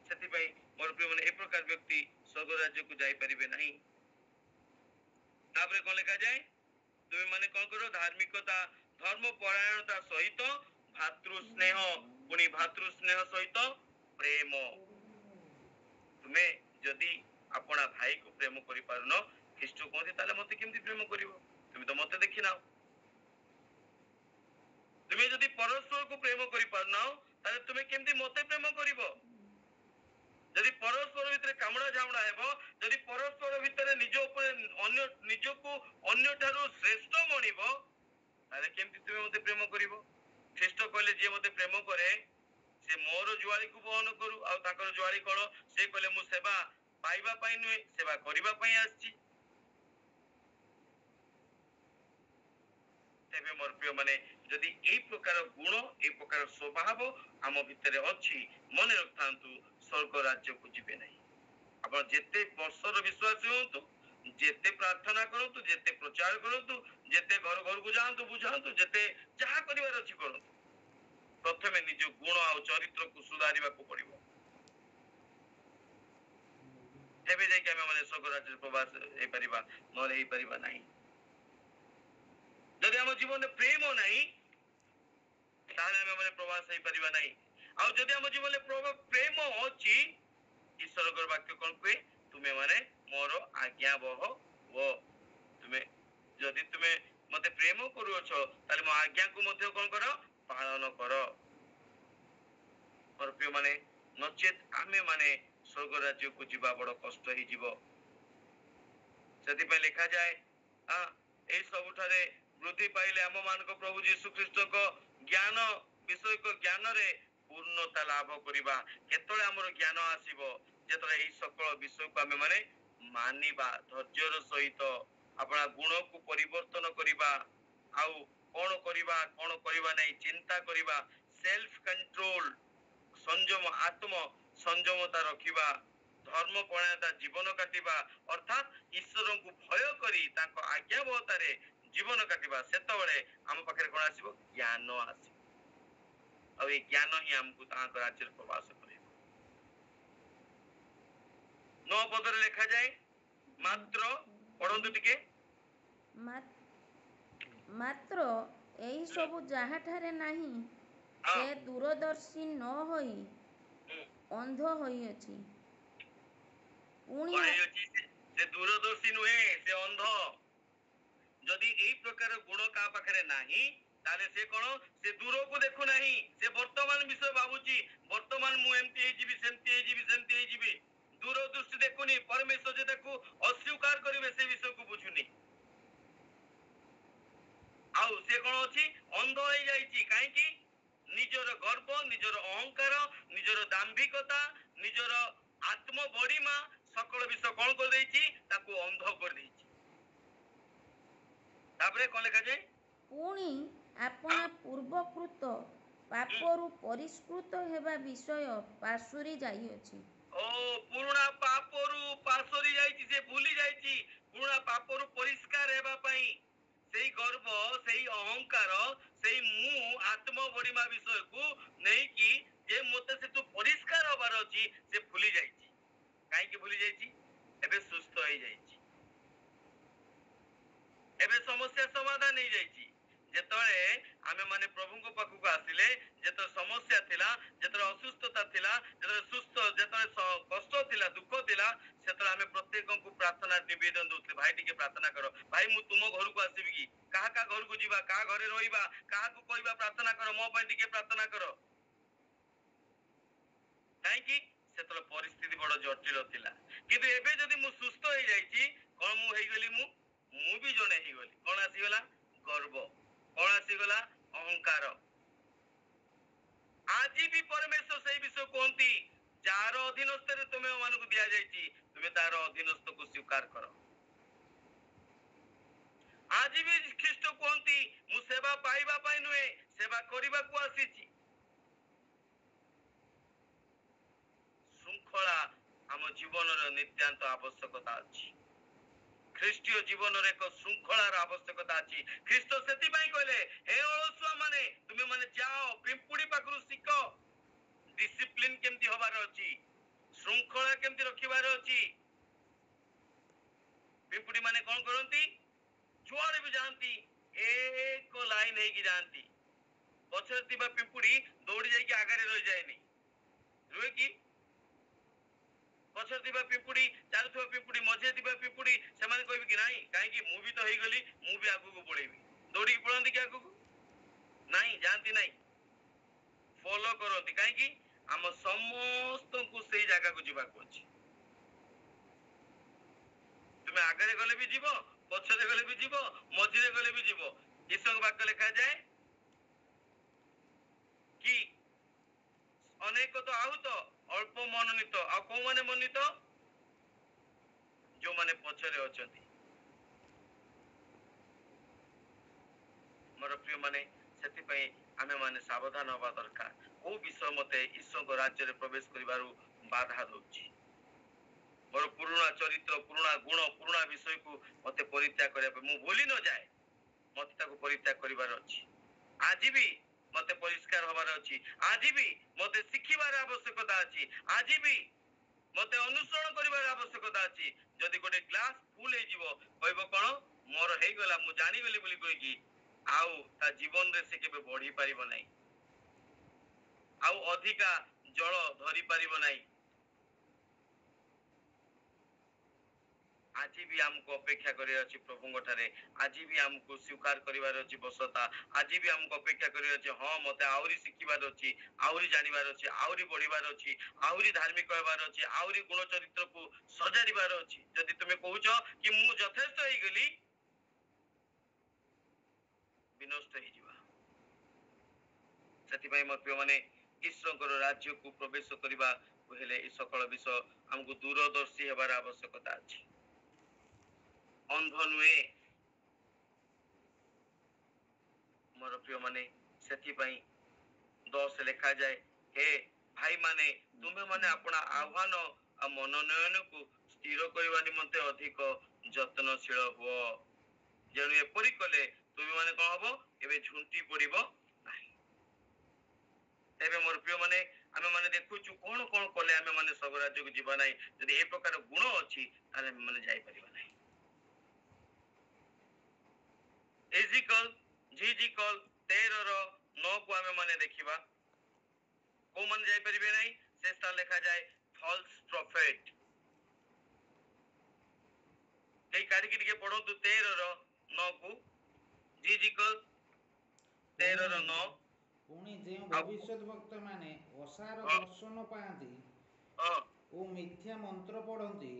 ସେଥିପାଇଁ ମୋର ପ୍ରିୟ ମାନେ ଏ ପ୍ରକାର ବ୍ୟକ୍ତି ସ୍ୱର୍ଗ ରାଜ୍ୟକୁ ଯାଇପାରିବେ ନାହିଁ। ତାପରେ କଣ ଲେଖାଯାଏ? ତୁମେ ମାନେ କଣ କର? ଧାର୍ମିକତା ଧର୍ମ ପରାୟଣତା ସହିତ ଭାତୃ ସ୍ନେହ, ପୁଣି ଭାତୃ ସ୍ନେହ ସହିତ ପ୍ରେମ। ତୁମେ ଯଦି ଆପଣା ଭାଇକୁ ପ୍ରେମ କରିପାରୁନ, ଖ୍ରୀଷ୍ଟ କୁହନ୍ତି ତାହେଲେ ମତେ କେମିତି ପ୍ରେମ କରିବ? ତୁମେ ତ ମତେ ଦେଖିନାଅ। ତୁମେ ଯଦି ପରସ୍ପରକୁ ପ୍ରେମ କରିପାରୁନ ତାହେଲେ ତୁମେ କେମିତି ମତେ ପ୍ରେମ କରିବ? ଯଦି ପରସ୍ପର ଭିତରେ କାମୁଡା ଝାମୁଡା ହେବ, ଯଦି ପରସ୍ପର ଭିତରେ ନିଜ ଉପରେ ନିଜକୁ ଅନ୍ୟ ଠାରୁ ଶ୍ରେଷ୍ଠ ମଣିବ, ତାହେଲେ କେମିତି ତୁମେ ମତେ ପ୍ରେମ କରିବ? ଖ୍ରୀଷ୍ଟ କହିଲେ ଯିଏ ମତେ ପ୍ରେମ କରେ ସେ ମୋର ଜୁଆଳିକୁ ବହନ କରୁ। ଆଉ ତାଙ୍କର ଜୁଆଳି କଣ? ସେ କହିଲେ ମୁଁ ସେବା ପାଇବା ପାଇଁ ନୁହେଁ, ସେବା କରିବା ପାଇଁ ଆସିଛି। ତେବେ ମୋର ପ୍ରିୟ ମାନେ ଯଦି ଏଇ ପ୍ରକାର ଗୁଣ, ଏଇ ପ୍ରକାର ସ୍ୱଭାବ ଆମ ଭିତରେ ଅଛି, ମନେ ରଖିଥାନ୍ତୁ ସ୍ୱର୍ଗ ରାଜ୍ୟକୁ ଯିବେ ନାହିଁ। ଆପଣ ଯେତେ ବର୍ଷର ବିଶ୍ୱାସୀ ହୁଅନ୍ତୁ, ଯେତେ ପ୍ରାର୍ଥନା କରନ୍ତୁ, ଯେତେ ପ୍ରଚାର କରନ୍ତୁ, ଯେତେ ଘର ଘରକୁ ଯାଆନ୍ତୁ ବୁଝାନ୍ତୁ, ଯେତେ ଯାହା କରିବାର ଅଛି କରନ୍ତୁ, ପ୍ରଥମେ ନିଜ ଗୁଣ ଆଉ ଚରିତ୍ରକୁ ସୁଧାରିବାକୁ ପଡିବ। ତେବେ ଯାଇକି ଆମେ ମାନେ ସ୍ୱର୍ଗ ରାଜ୍ୟରେ ପ୍ରବାସ ହେଇପାରିବା, ନହେଲେ ହେଇପାରିବା ନାହିଁ। ଯଦି ଆମ ଜୀବନରେ ପ୍ରେମ ନାହିଁ ତାହେଲେ ଆମେ ମାନେ ପ୍ରବାସ ହେଇପାରିବା ନାହିଁ। ଆଉ ଯଦି ଆମ ଜୀବନରେ ପ୍ରେମ ଅଛି, ଈଶ୍ୱରଙ୍କର ବାକ୍ୟ କଣ କୁହେ? ତୁମେ ମାନେ ମୋର ଆଜ୍ଞା ବହ ଓ ଯଦି ତୁମେ ମତେ ପ୍ରେମ କରୁଅଛ ତାହେଲେ ମୋ ଆଜ୍ଞାକୁ ମଧ୍ୟ କଣ କର? ପାଳନ କର। ମୋର ପ୍ରିୟ ମାନେ ନଚେତ ଆମେ ମାନେ ସ୍ୱର୍ଗ ରାଜ୍ୟକୁ ଯିବା ବଡ କଷ୍ଟ ହେଇଯିବ। ସେଥିପାଇଁ ଲେଖାଯାଏ ଏଇ ସବୁଠାରେ ବୃଦ୍ଧି ପାଇଲେ ଆମ ମାନଙ୍କ ପ୍ରଭୁ ଯୀଶୁ ଖ୍ରୀଷ୍ଟଙ୍କ ଜ୍ଞାନ ବିଷୟକ ଜ୍ଞାନରେ ପୂର୍ଣ୍ଣତା ଲାଭ କରିବା। କେତେବେଳେ ଆମର ଜ୍ଞାନ ଆସିବ? ଯେତେବେଳେ ଏଇ ସକଳ ବିଷୟକୁ ଆମେ ମାନେ ମାନିବା, ଧୈର୍ଯ୍ୟର ସହିତ ଆପଣା ଗୁଣକୁ ପରିବର୍ତ୍ତନ କରିବା, ଆଉ କଣ କରିବା ନାହିଁ ଚିନ୍ତା କରିବା, ସେଲ୍ଫ କଣ୍ଟ୍ରୋଲ, ସଂଯମ, ଆତ୍ମ ସଂଯମତା ରଖିବା, ଧର୍ମ ପରାୟଣତା ଜୀବନ କାଟିବା, ଅର୍ଥାତ୍ ଈଶ୍ୱରଙ୍କୁ ଭୟ କରି ତାଙ୍କ ଆଜ୍ଞାବହତାରେ ଜୀବନ କାଟିବା। ସେତେବେଳେ ଆମ ପାଖରେ କଣ ଆସିବ? ଜ୍ଞାନ ଆସିବ। ଆଉ ଏଇ ଜ୍ଞାନ ହିଁ ଆମକୁ ତାଙ୍କ ରାଜ୍ୟରେ ପ୍ରବାସ କରିବ। 9 ପଦରେ ଲେଖା ଯାଏ ମାତ୍ର ପଢନ୍ତୁ ଟିକେ ମାତ୍ର ଏହି ସବୁ ଯାହାଠାରେ ନାହିଁ ସେ ହଁ ଦୂରଦର୍ଶୀ ନ ହୋଇ ଅନ୍ଧ ହୋଇଅଛି। ପୁଣି କଣ ହେଇଛି ସେ ଦୂରଦର୍ଶୀ ନୁହେଁ ସେ ଅନ୍ଧ। ଯଦି ଏଇ ପ୍ରକାର ଗୁଣ କାହା ପାଖରେ ନାହିଁ ତାହେଲେ ସେ କଣ ସେ ଦୂରକୁ ଦେଖୁ ନାହିଁ। ସେ ବର୍ତ୍ତମାନ ବିଷୟ ଭାବୁଛି ବର୍ତ୍ତମାନ ମୁଁ ଏମିତି ହେଇଯିବି ସେମିତି ହେଇଯିବି ସେମିତି ହେଇଯିବି। ଦୂରଦୃଷ୍ଟି ଦେଖୁନି। ପରମେଶ୍ୱର ଯେ ତାକୁ ଅସ୍ୱୀକାର କରିବେ ସେ ବିଷୟକୁ ବୁଝୁନି। ଆଉ ସେ କଣ ଅଛି ଅନ୍ଧ ହେଇଯାଇଛି। କାହିଁକି? ନିଜର ଗର୍ବ, ନିଜର ଅହଙ୍କାର, ନିଜର ଦାମ୍ଭିକତା, ନିଜର ଆତ୍ମ ବଡ଼ିମା ସକଳ ବିଷୟ କଣ କରିଦେଇଛି ତାକୁ ଅନ୍ଧ କରିଦେଇଛି। ତାପରେ କଣ ଲେଖାଯାଏ? ପୁଣି ଆପଣା ପୂର୍ବକୃତ ପାପରୁ ପରିଷ୍କୃତ ହେବା ବିଷୟ ପାଶୋରି ଯାଇଅଛି। ଓ ପୁରୁଣା ପାପରୁ ପାଶୋରି ଯାଇଛି। ସେ ଭୁଲି ଯାଇଛି ପୁରୁଣା ପାପରୁ ପରିଷ୍କାର ହେବା ପାଇଁ। ସେଇ ଗର୍ବ, ସେଇ ଅହଙ୍କାର, ସେଇ ମୁଁ ଆତ୍ମ ବଡ଼ିମା ବିଷୟକୁ ନେଇକି ଯେ ମତେ ସେଠୁ ପରିଷ୍କାର ହବାର ଅଛି ସେ ଭୁଲି ଯାଇଛି। କାହିଁକି ଭୁଲି ଯାଇଛି? ଏବେ ସୁସ୍ଥ ହେଇଯାଇଛି। ଏବେ ସମସ୍ୟା ସମାଧାନ ହେଇଯାଇଛି। ଯେତେବେଳେ ଆମେ ମାନେ ପ୍ରଭୁଙ୍କ ପାଖକୁ ଆସିଲେ, ଯେତେବେଳେ ସମସ୍ୟା ଥିଲା, ଯେତେବେଳେ ଅସୁସ୍ଥତା ଥିଲା, ଯେତେବେଳେ ସୁସ୍ଥ, ଯେତେବେଳେ କଷ୍ଟ ଥିଲା, ଦୁଃଖ ଥିଲା, ସେତେବେଳେ ଆମେ ପ୍ରତ୍ୟେକଙ୍କୁ ପ୍ରାର୍ଥନା ନିବେଦନ ଦଉଥିଲେ, ଭାଇ ଟିକେ ପ୍ରାର୍ଥନା କର, ଭାଇ ମୁଁ ତୁମ ଘରକୁ ଆସିବି କି? କାହା କାହା ଘରକୁ ଯିବା, କାହା ଘରେ ରହିବା, କାହାକୁ କହିବା ପ୍ରାର୍ଥନା କର, ମୋ ପାଇଁ ଟିକେ ପ୍ରାର୍ଥନା କର। କାହିଁକି? ସେତେବେଳେ ପରିସ୍ଥିତି ବଡ ଜଟିଳ ଥିଲା। କିନ୍ତୁ ଏବେ ଯଦି ମୁଁ ସୁସ୍ଥ ହେଇଯାଇଛି, କଣ ମୁଁ ହେଇଗଲି? ମୁଁ ବି ଜଣେ ହେଇଗଲି। କଣ ଆସିଗଲା? ଗର୍ବ। କଣ ଆସିଗଲା? ଅହଙ୍କାର। ଆଜି ବି ପରମେଶ୍ୱର ସେଇ ବିଷୟ କୁହନ୍ତି, ଯାହାର ଅଧୀନସ୍ଥରେ ତୁମେ ମାନଙ୍କୁ ଦିଆଯାଇଛି ତୁମେ ତାର ଅଧୀନସ୍ଥକୁ ସ୍ୱୀକାର କର। ଆଜି ବି ଖ୍ରୀଷ୍ଟ କୁହନ୍ତି, ମୁଁ ସେବା ପାଇବା ପାଇଁ ନୁହେଁ ସେବା କରିବାକୁ ଆସିଛି। ଶୃଙ୍ଖଳା ଆମ ଜୀବନର ନିତ୍ୟାନ୍ତ ଆବଶ୍ୟକତା ଅଛି। ଖ୍ରୀଷ୍ଟୀୟ ଜୀବନରେ ଏକ ଶୃଙ୍ଖଳାର ଆବଶ୍ୟକତା ଅଛି। ଖ୍ରୀଷ୍ଟ ସେଥିପାଇଁ କହିଲେ, ହେ ଅଳସୁଆ ମାନେ ତୁମେ ମାନେ ଯାଅ ପିମ୍ପୁଡ଼ି ପାଖରୁ ଶିଖ। ଡିସିପ୍ଲିନ କେମିତି ହବାର ଅଛି, ଶୃଙ୍ଖଳା କେମିତି ରଖିବାର ଅଛି। ପିମ୍ପୁଡ଼ି ମାନେ କଣ କରନ୍ତି? ଯୁଆଡେ ବି ଯାଆନ୍ତି ଏକ ଲାଇନ ହେଇକି ଯାଆନ୍ତି। ପଛରେ ଥିବା ପିମ୍ପୁଡ଼ି ଦୌଡ଼ି ଯାଇକି ଆଗରେ ରହିଯାଏନି, ରୁହେ କି? ପଛରେ ଥିବା ପିମ୍ପୁଡ଼ି, ଚାଲୁଥିବା ପିମ୍ପୁଡ଼ି, ମଝିରେ ଥିବା ପିମ୍ପୁଡ଼ି, ସେମାନେ କହିବେ କି ନାଇଁ କାହିଁକି ମୁଁ ବି ତ ହେଇଗଲି, ମୁଁ ବି ଆଗକୁ ପଳେଇବି। ଦୌଡ଼ିକି ପଳାନ୍ତି କି ଆଗକୁ? ନାଇଁ, ଯାଆନ୍ତି ନାଇଁ, ଫଲୋ କରନ୍ତି। କାହିଁକି? ଆମ ସମସ୍ତଙ୍କୁ ସେଇ ଜାଗାକୁ ଯିବାକୁ ଅଛି। ତୁମେ ଆଗରେ ଗଲେ ବି ଯିବ, ପଛରେ ଗଲେ ବି ଯିବ, ମଝିରେ ଗଲେ ବି ଯିବ। ଈଶ୍ୱରଙ୍କ ବାକ୍ୟ ଲେଖାଯାଏ କି ଅନେକ ତ ଆହୁତ ଅଳ୍ପ ମନୋନୀତ। ଆଉ କୋଉମାନେ ମନୋନୀତ? ଯୋଉମାନେ ପଛରେ ଅଛନ୍ତି। ମୋର ପ୍ରିୟ ମାନେ, ସେଥିପାଇଁ ଆମେ ମାନେ ସାବଧାନ ହବା ଦରକାର। କୋଉ ବିଷୟ ମତେ ଈଶ୍ୱରଙ୍କ ରାଜ୍ୟରେ ପ୍ରବେଶ କରିବାରୁ ବାଧା ଦଉଛି? ମୋର ପୁରୁଣା ଚରିତ୍ର, ପୁରୁଣା ଗୁଣ, ପୁରୁଣା ବିଷୟକୁ ମତେ ପରିତ୍ୟାଗ କରିବା ପାଇଁ, ମୁଁ ଭୁଲି ନ ଯାଏ, ମତେ ତାକୁ ପରିତ୍ୟାଗ କରିବାର ଅଛି। ଆଜି ବି ମତେ ପରିଷ୍କାର ହବାର ଅଛି। ଆଜି ବି ମତେ ଶିଖିବାର ଆବଶ୍ୟକତା ଅଛି। ଆଜି ବି ମତେ ଅନୁସରଣ କରିବାର ଆବଶ୍ୟକତା ଅଛି। ଯଦି ଗୋଟେ ଗ୍ଲାସ ଫୁଲ ହେଇଯିବ, କହିବ କଣ ମୋର ହେଇଗଲା, ମୁଁ ଜାଣିଗଲି ବୋଲି କହିକି, ଆଉ ତା ଜୀବନରେ ସେ କେବେ ବଢି ପାରିବ ନାହିଁ, ଆଉ ଅଧିକା ଜଳ ଧରି ପାରିବ ନାହିଁ। ଆଜି ବି ଆମକୁ ଅପେକ୍ଷା କରିବାର ଅଛି ପ୍ରଭୁଙ୍କ ଠାରେ। ଆଜି ବି ଆମକୁ ସ୍ୱୀକାର କରିବାର ଅଛି ବସତା। ଆଜି ବି ଆମକୁ ଅପେକ୍ଷା କରିବାର ଅଛି, ହଁ ମତେ ଆହୁରି ଶିଖିବାର ଅଛି, ଆହୁରି ଜାଣିବାର ଅଛି, ଆହୁରି ବଢିବାର ଅଛି, ଆହୁରି ଧାର୍ମିକ ହେବାର ଅଛି, ଆହୁରି ଗୁଣ ଚରିତ୍ରକୁ ସଜାଡ଼ିବାର ଅଛି। ଯଦି ତୁମେ କହୁଛ କି ମୁଁ ଯଥେଷ୍ଟ ହେଇଗଲି, ବିନଷ୍ଟ ହେଇଯିବା। ସେଥିପାଇଁ ମୋ ପ୍ରିୟ ମାନେ, ଈଶ୍ୱରଙ୍କର ରାଜ୍ୟକୁ ପ୍ରବେଶ କରିବାକୁ ହେଲେ ଏ ସକଳ ବିଷୟ ଆମକୁ ଦୂରଦର୍ଶୀ ହେବାର ଆବଶ୍ୟକତା ଅଛି। ଅନ୍ଧ ନୁହେଁ ମୋର ପ୍ରିୟ ମାନେ। ସେଥିପାଇଁ 10 ଲେଖାଯାଏ, ହେ ଭାଇ ମାନେ ତୁମେ ମାନେ ଆପଣ ଆହ୍ୱାନ ଆଉ ମନୋନୟନକୁ ସ୍ଥିର କରିବା ନିମନ୍ତେ ଅଧିକ ଯତ୍ନଶୀଳ ହୁଅ। ଯେଣୁ ଏପରି କଲେ ତୁମେ ମାନେ କଣ ହବ? ଏବେ ଝୁଣ୍ଟି ପଡିବ ନାହିଁ। ତେବେ ମୋର ପ୍ରିୟ ମାନେ, आमे माने देखुछु कोन कोन कले आमे माने स्वर्ग राज्य को जीवा नाही यदि ए प्रकार गुण अछि ताले माने जाई परिबा नाही एजिकल जीजिकल 13 रो 9 को आमे माने देखिबा को मन जाई परिबे नाही से स्थान लिखा जाए फॉल्स प्रॉफिट कई कारिकी टिके पढंतु 13 रो 9 को जीजिकल 13 रो 9 पुणी जे भविष्यत वक्ता माने असार दर्शन पाती ओ मिथ्या मंत्र पढ़ती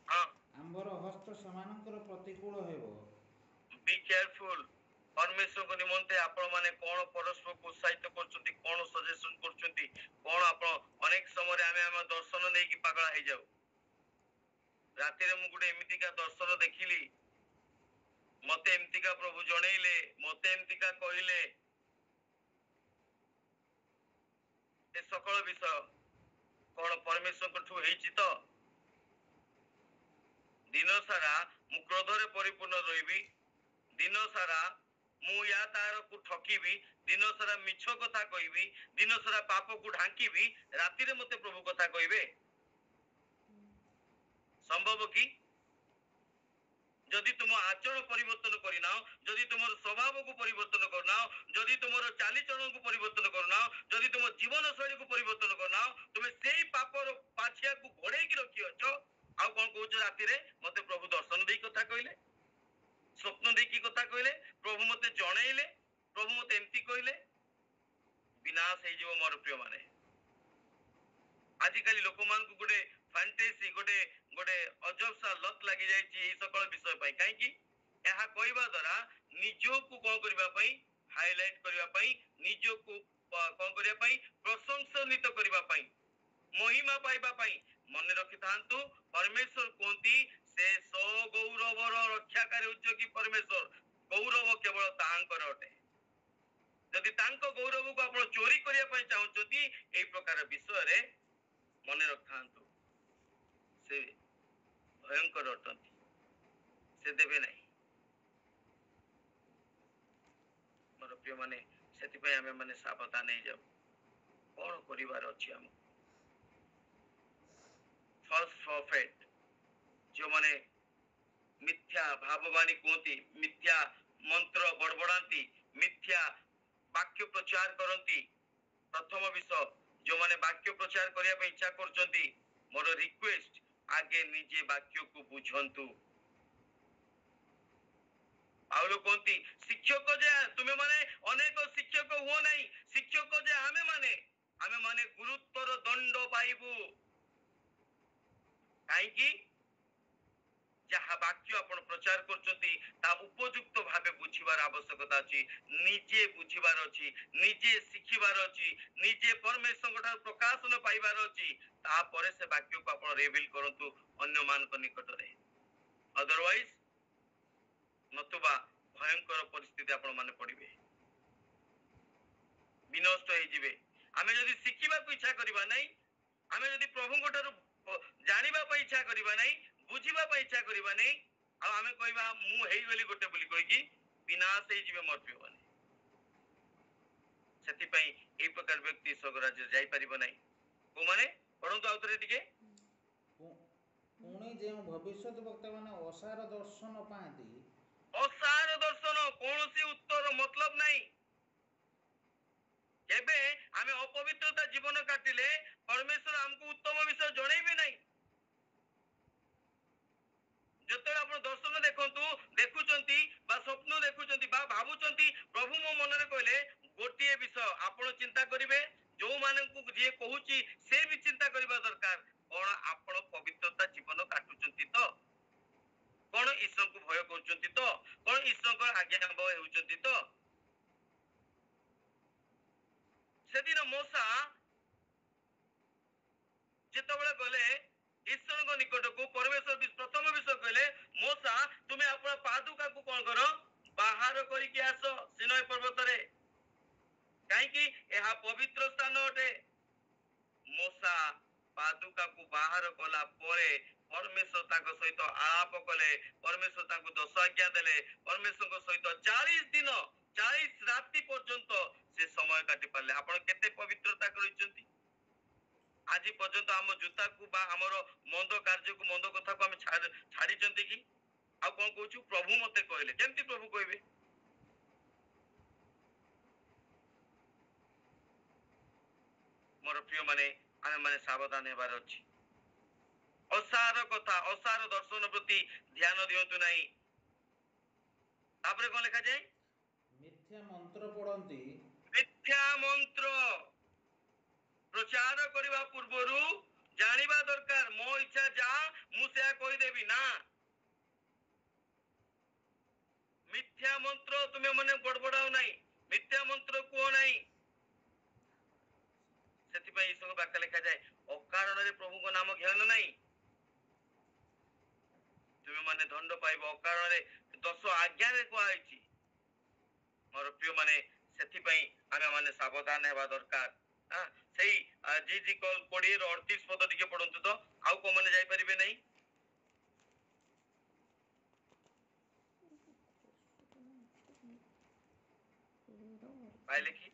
आंबर हस्त सेमानकर प्रतिकूल हेबो बी केयरफुल परमेश्वर को निमंते आपण माने कोन परस्पर को उत्साहित करछंती कोन सजेशन करछंती कोन आपण अनेक समय रे आमे दर्शन नै कि पागल हो जाऊ राति रे मु गुटे एमिति का दर्शन देखिली मते एमिति का प्रभु जणैले मते एमिति का कहिले ए सकल विषय कोन परमेश्वर को ठु हेछि तो दिन सारा मु क्रोध रे परिपूर्ण रहिबी दिन सारा मु या तार को ठकीबी दिन सारा मिछ कथा कहबी दिन सारा पाप को ढांकीबी राति रे मते प्रभु कथा कहबे संभव की जदि तुम आचरण परिवर्तन करना जदि तुम स्वभाव को परिवर्तन करना जदि तुम चालीचरण को परिवर्तन करना जदि तुम जीवन शैली को परिवर्तन करना तुम से पापर पाछिया को घोड़े की रखी अछ आ कौन कहूछ राति रे मते प्रभु दर्शन दे कथा कहले स्वप्न दे की कथा कहले प्रभु मते जणैले प्रभु मते एमती कहले विनाश हे जीव मोर प्रिय माने आजिकाली लोक मान को गुटे फैंटेसी गोटे गोटे अजब सा लत लागि जाय छी ए सकल विषय पई काहे कि एहा कहबा द्वारा निजो को कोन करबा पई हाईलाइट करबा पई निजो को कोन करबा पई प्रशंसित करबा पई महिमा पाइबा पई मन रखि थांतु परमेश्वर कोंती से सो गौरवर रक्षाकारी उद्योगी परमेश्वर गौरव केवल तांकर अटे यदि तांको गौरव को आपण चोरी करिया पई चाहउछती एई प्रकार विषय रे मन रखांतु से भयंकर अटंती से देबे नहीं मोर प्रिय माने सेति पई हमें माने सावधान नहीं जाऊ कोन करिवार अछि हम फॉल्स प्रॉफिट जो माने मिथ्या भाववाणी कोंती मिथ्या मंत्र बड़बड़ांती मिथ्या वाक्य प्रचार करंती प्रथम विषय जो माने वाक्य प्रचार करिया पे इच्छा करचंती मोर रिक्वेस्ट आगे निजे वाक्य को बुझंतु आउलो कोंती शिक्षक जे तुमे माने अनेक शिक्षक हो नाही शिक्षक जे हमें माने गुरुत्वर दंड पाइबु काई की जहा वाक्य आपण प्रचार करचंती ता उपयुक्त भाबे बुझिबार आवश्यकता अछि निजे बुझिबार अछि निजे सिखिबार अछि निजे परमेश्वर गठा प्रकाशन पाइबार अछि ता परे से वाक्य को आपण रिवील करंतु अन्य मान को निकट रे अदरवाइज नतुबा भयंकर परिस्थिति आपण माने पड़िबे विनष्ट होई जिवे आमे जदी सिखिबा को इच्छा करिबा नै आमे जदी प्रभु गठार जानिबा पे इच्छा करिबा नै बुझिबा पे इच्छा करिबा नै आ आमे कहबा मु हेई बेली गोटे बोली कहि कि विनाश हेई जिवे मोर प्रिय माने सेति पई ए प्रकार व्यक्ति स्वर्ग राज्य जाई परिबो नै को माने परंतु आउतरे टिके पुणी जे भविष्यत वक्ता माने असार दर्शन पाती असार दर्शन कोनोसी उत्तर मतलब नै केबे आमे अपवित्रता जीवन काटिले परमेश्वर हमको उत्तम विषय जणैबे नै जते आपण दर्शन देखंतु देखुचंती बा स्वप्न देखुचंती बा भाबुचंती प्रभु मो मन रे कहले गोटिए विषय आपण चिंता करिवे जो मानन को जे कहूची से भी चिंता करबा दरकार कोन आपण पवित्रता जीवन काटुचंती तो कोन ईश्वर को भय करचंती तो कोन ईश्वर को आज्ञा भय होचंती तो सेदिन मोसा जेतबेले गले ईश्वर को निकट को परमेश्वर प्रथम विषय कहले मोसा तुम्हें अपना पादुका को कोन करो बाहर करी के आसो सिनाई पर्वत रे काहे कि एहा पवित्र स्थान अटे मोसा पादुका को बाहर कला परे परमेश्वर ताको सहित आलाप कले परमेश्वर ताको 10 आज्ञा देले परमेश्वर को सहित 40 दिन 40 राति पर्यंत से समय काटी पाले आपण केते पवित्रता करिसंती आज पर्यंत आम जूता को बा हमर मंद कार्य को मंद कथा को हम छाड़ी कि आ कौन कहूँ प्रभु मते कहले केमती प्रभु कहबे मोर प्रिय माने आमे माने सावधान हेबार अछि असार कथा असार दर्शन प्रति ध्यान दियंतु नाही तापरे कोन लिखा जाय मिथ्या मंत्र पढ़ंती मिथ्या मंत्र प्रचार करबा पूर्वरु जानिबा दरकार मो इच्छा जा मु से कहि देबी ना मिथ्या मंत्र तुमे मने बड़बड़ाओ नाही मिथ्या मंत्र को नाही सेति ईश्वर वाक्य लिखा जाए अकारण रे प्रभु को नाम ज्ञान नहीं तुम माने दंड पाइब अकारण रे 10 आज्ञा रे को आइची मोर प्रिय माने सेति आमे माने सावधान हेबा दरकार हां सेही जी जी कॉल 20 रो 38 पद टिके पढंतु तो आउ को माने जाई परिबे नहीं पाइले की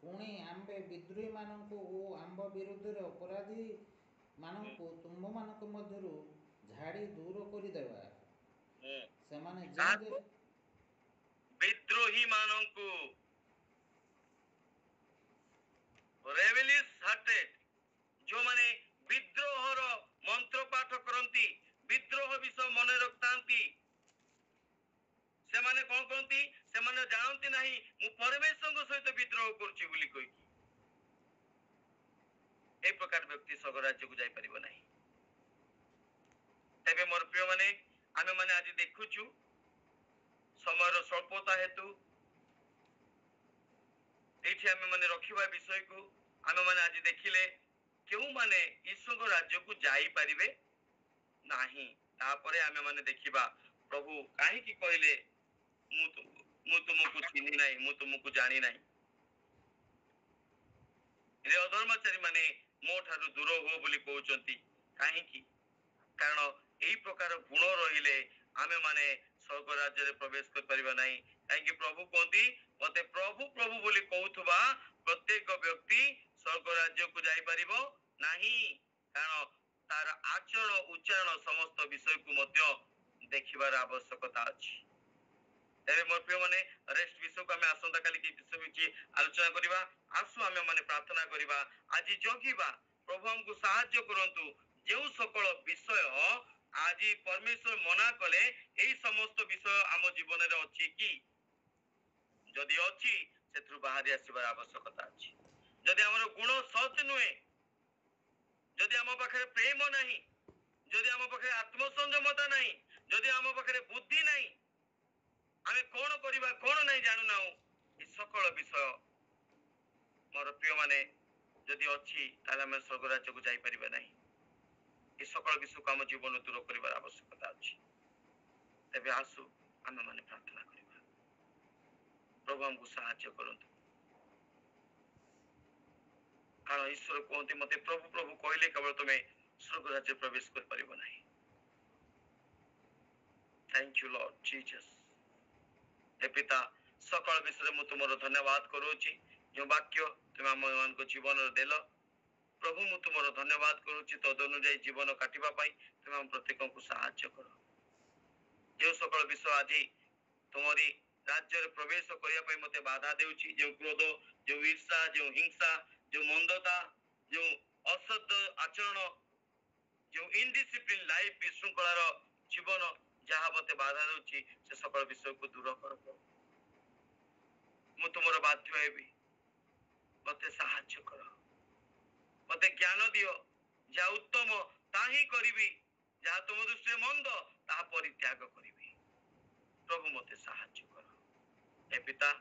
पुणी आंबे विद्रोही मानक ओ आंब विरुद्ध अपराधी मानक तुम मानक मध्यरु झाड़ी दूर कर देवा से माने जे विद्रोही मानक रेबेलियस हार्टेड जो माने विद्रोहर मंत्र पाठ करंती विद्रोह विषय मन रखतांती से माने कोन करंती से माने जानती नहीं मु परमेश्वर सहित विद्रोह करछि बोली कहि ए प्रकार व्यक्ति स्वर्ग राज्य को जाई परिबो नहीं तबे मोर प्रिय माने आमे माने आज देखुछु समयर स्वल्पता हेतु एठी आमे माने रखिबा विषय को आमे माने आज देखिले केउ माने ईश्वर राज्य को जाई परिबे नाही तापरे आमे माने देखिबा प्रभु काहे की कहले मु तुमको चिन्हि नाही मु तुमको जानि नाही रे अधर्मचारी माने मो ठारू दूर हो बोली कहउचंती काहे की कारण एही प्रकार गुण रहिले आमे माने स्वर्ग राज्य रे प्रवेश कर परिबा नाही काहे की प्रभु कोंती मते प्रभु प्रभु बोली कहउथबा प्रत्येक व्यक्ति स्वर्ग राज्य को जाई परिबो नाही कारण तार आचरण उच्चारण समस्त विषय को मध्य देखिबार आवश्यकता अछि एबे मोर प्रिय माने रेस्ट विषय को हमें आसंता काली की विषय विच आलोचना करिबा आसु हमें माने प्रार्थना करिबा आज जगिबा प्रभु हमको सहायता करंतु जेउ सकल विषय आज परमेश्वर मना कले एही समस्त विषय आम जीवन रे अछि कि जदि अछि सेत्रु बाहर आसीबार आवश्यकता अछि जदि हमर गुण सत नुए जदि हम पाखरे प्रेम नहीं जदि हम पाखरे आत्मसंयमता नहीं जदि हम पाखरे बुद्धि नहीं आमे कोन करिबा कोन नहीं जानू ना ई सकल विषय मोर प्रिय माने जदि अछि ताले हम स्वर्ग राज्य को जाई परिबा नहीं ई सकल विषय को हम जीवन दूर करिबार आवश्यकता अछि तबे आसु आमे माने प्रार्थना करिबा प्रभु हमको सहायता करंतु कारण ईश्वर कहते मते प्रभु प्रभु कहले केवल तुमे स्वर्ग राज्य प्रवेश कर परिबो नहीं थैंक यू लॉर्ड जीसस हे पिता सकल विषय मु तुमरो धन्यवाद करूची जो वाक्य तुम हम मान को जीवन देल प्रभु मु तुमरो धन्यवाद करूची तद अनुसार जीवन काटिबा पई तुम हम प्रत्येक को सहायता करो जो सकल विषय आज तुमरी राज्य रे प्रवेश करिया पई मते बाधा देउची जो क्रोध जो ईर्ष्या जो हिंसा जो मंदता जो असद आचरण जो इनडिसिप्लिन लाइफ विशृंखलार जीवन जहाँ मते बाधा देउची से सकल विषय को दूर कर मु तुमरो बाध्य हेबी मते सहायता कर मते ज्ञान दियो जा उत्तम ताही करिबी जा तुम दृष्टि मंद ता परित्याग करिबी प्रभु मते सहायता कर हे पिता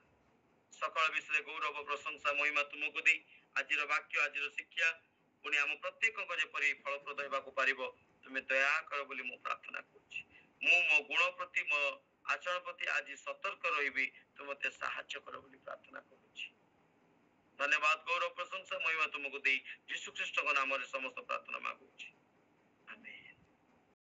सकल विषय गौरव प्रशंसा महिमा तुमको दे आजिर वाक्य आजिर शिक्षा पुणी आम प्रत्येक जेपरी फलप्रद हेबाकु पारिबो तुमे दया कर बोली मु प्रार्थना करूची मु मो गुण प्रति मो आचरण प्रति आज सतर्क रहिबी तुम मते सहायता कर बोली प्रार्थना करूची धन्यवाद गौरव प्रशंसा महिमा तुमको दे यीशु ख्रीष्ट को नाम रे समस्त प्रार्थना मांगुची।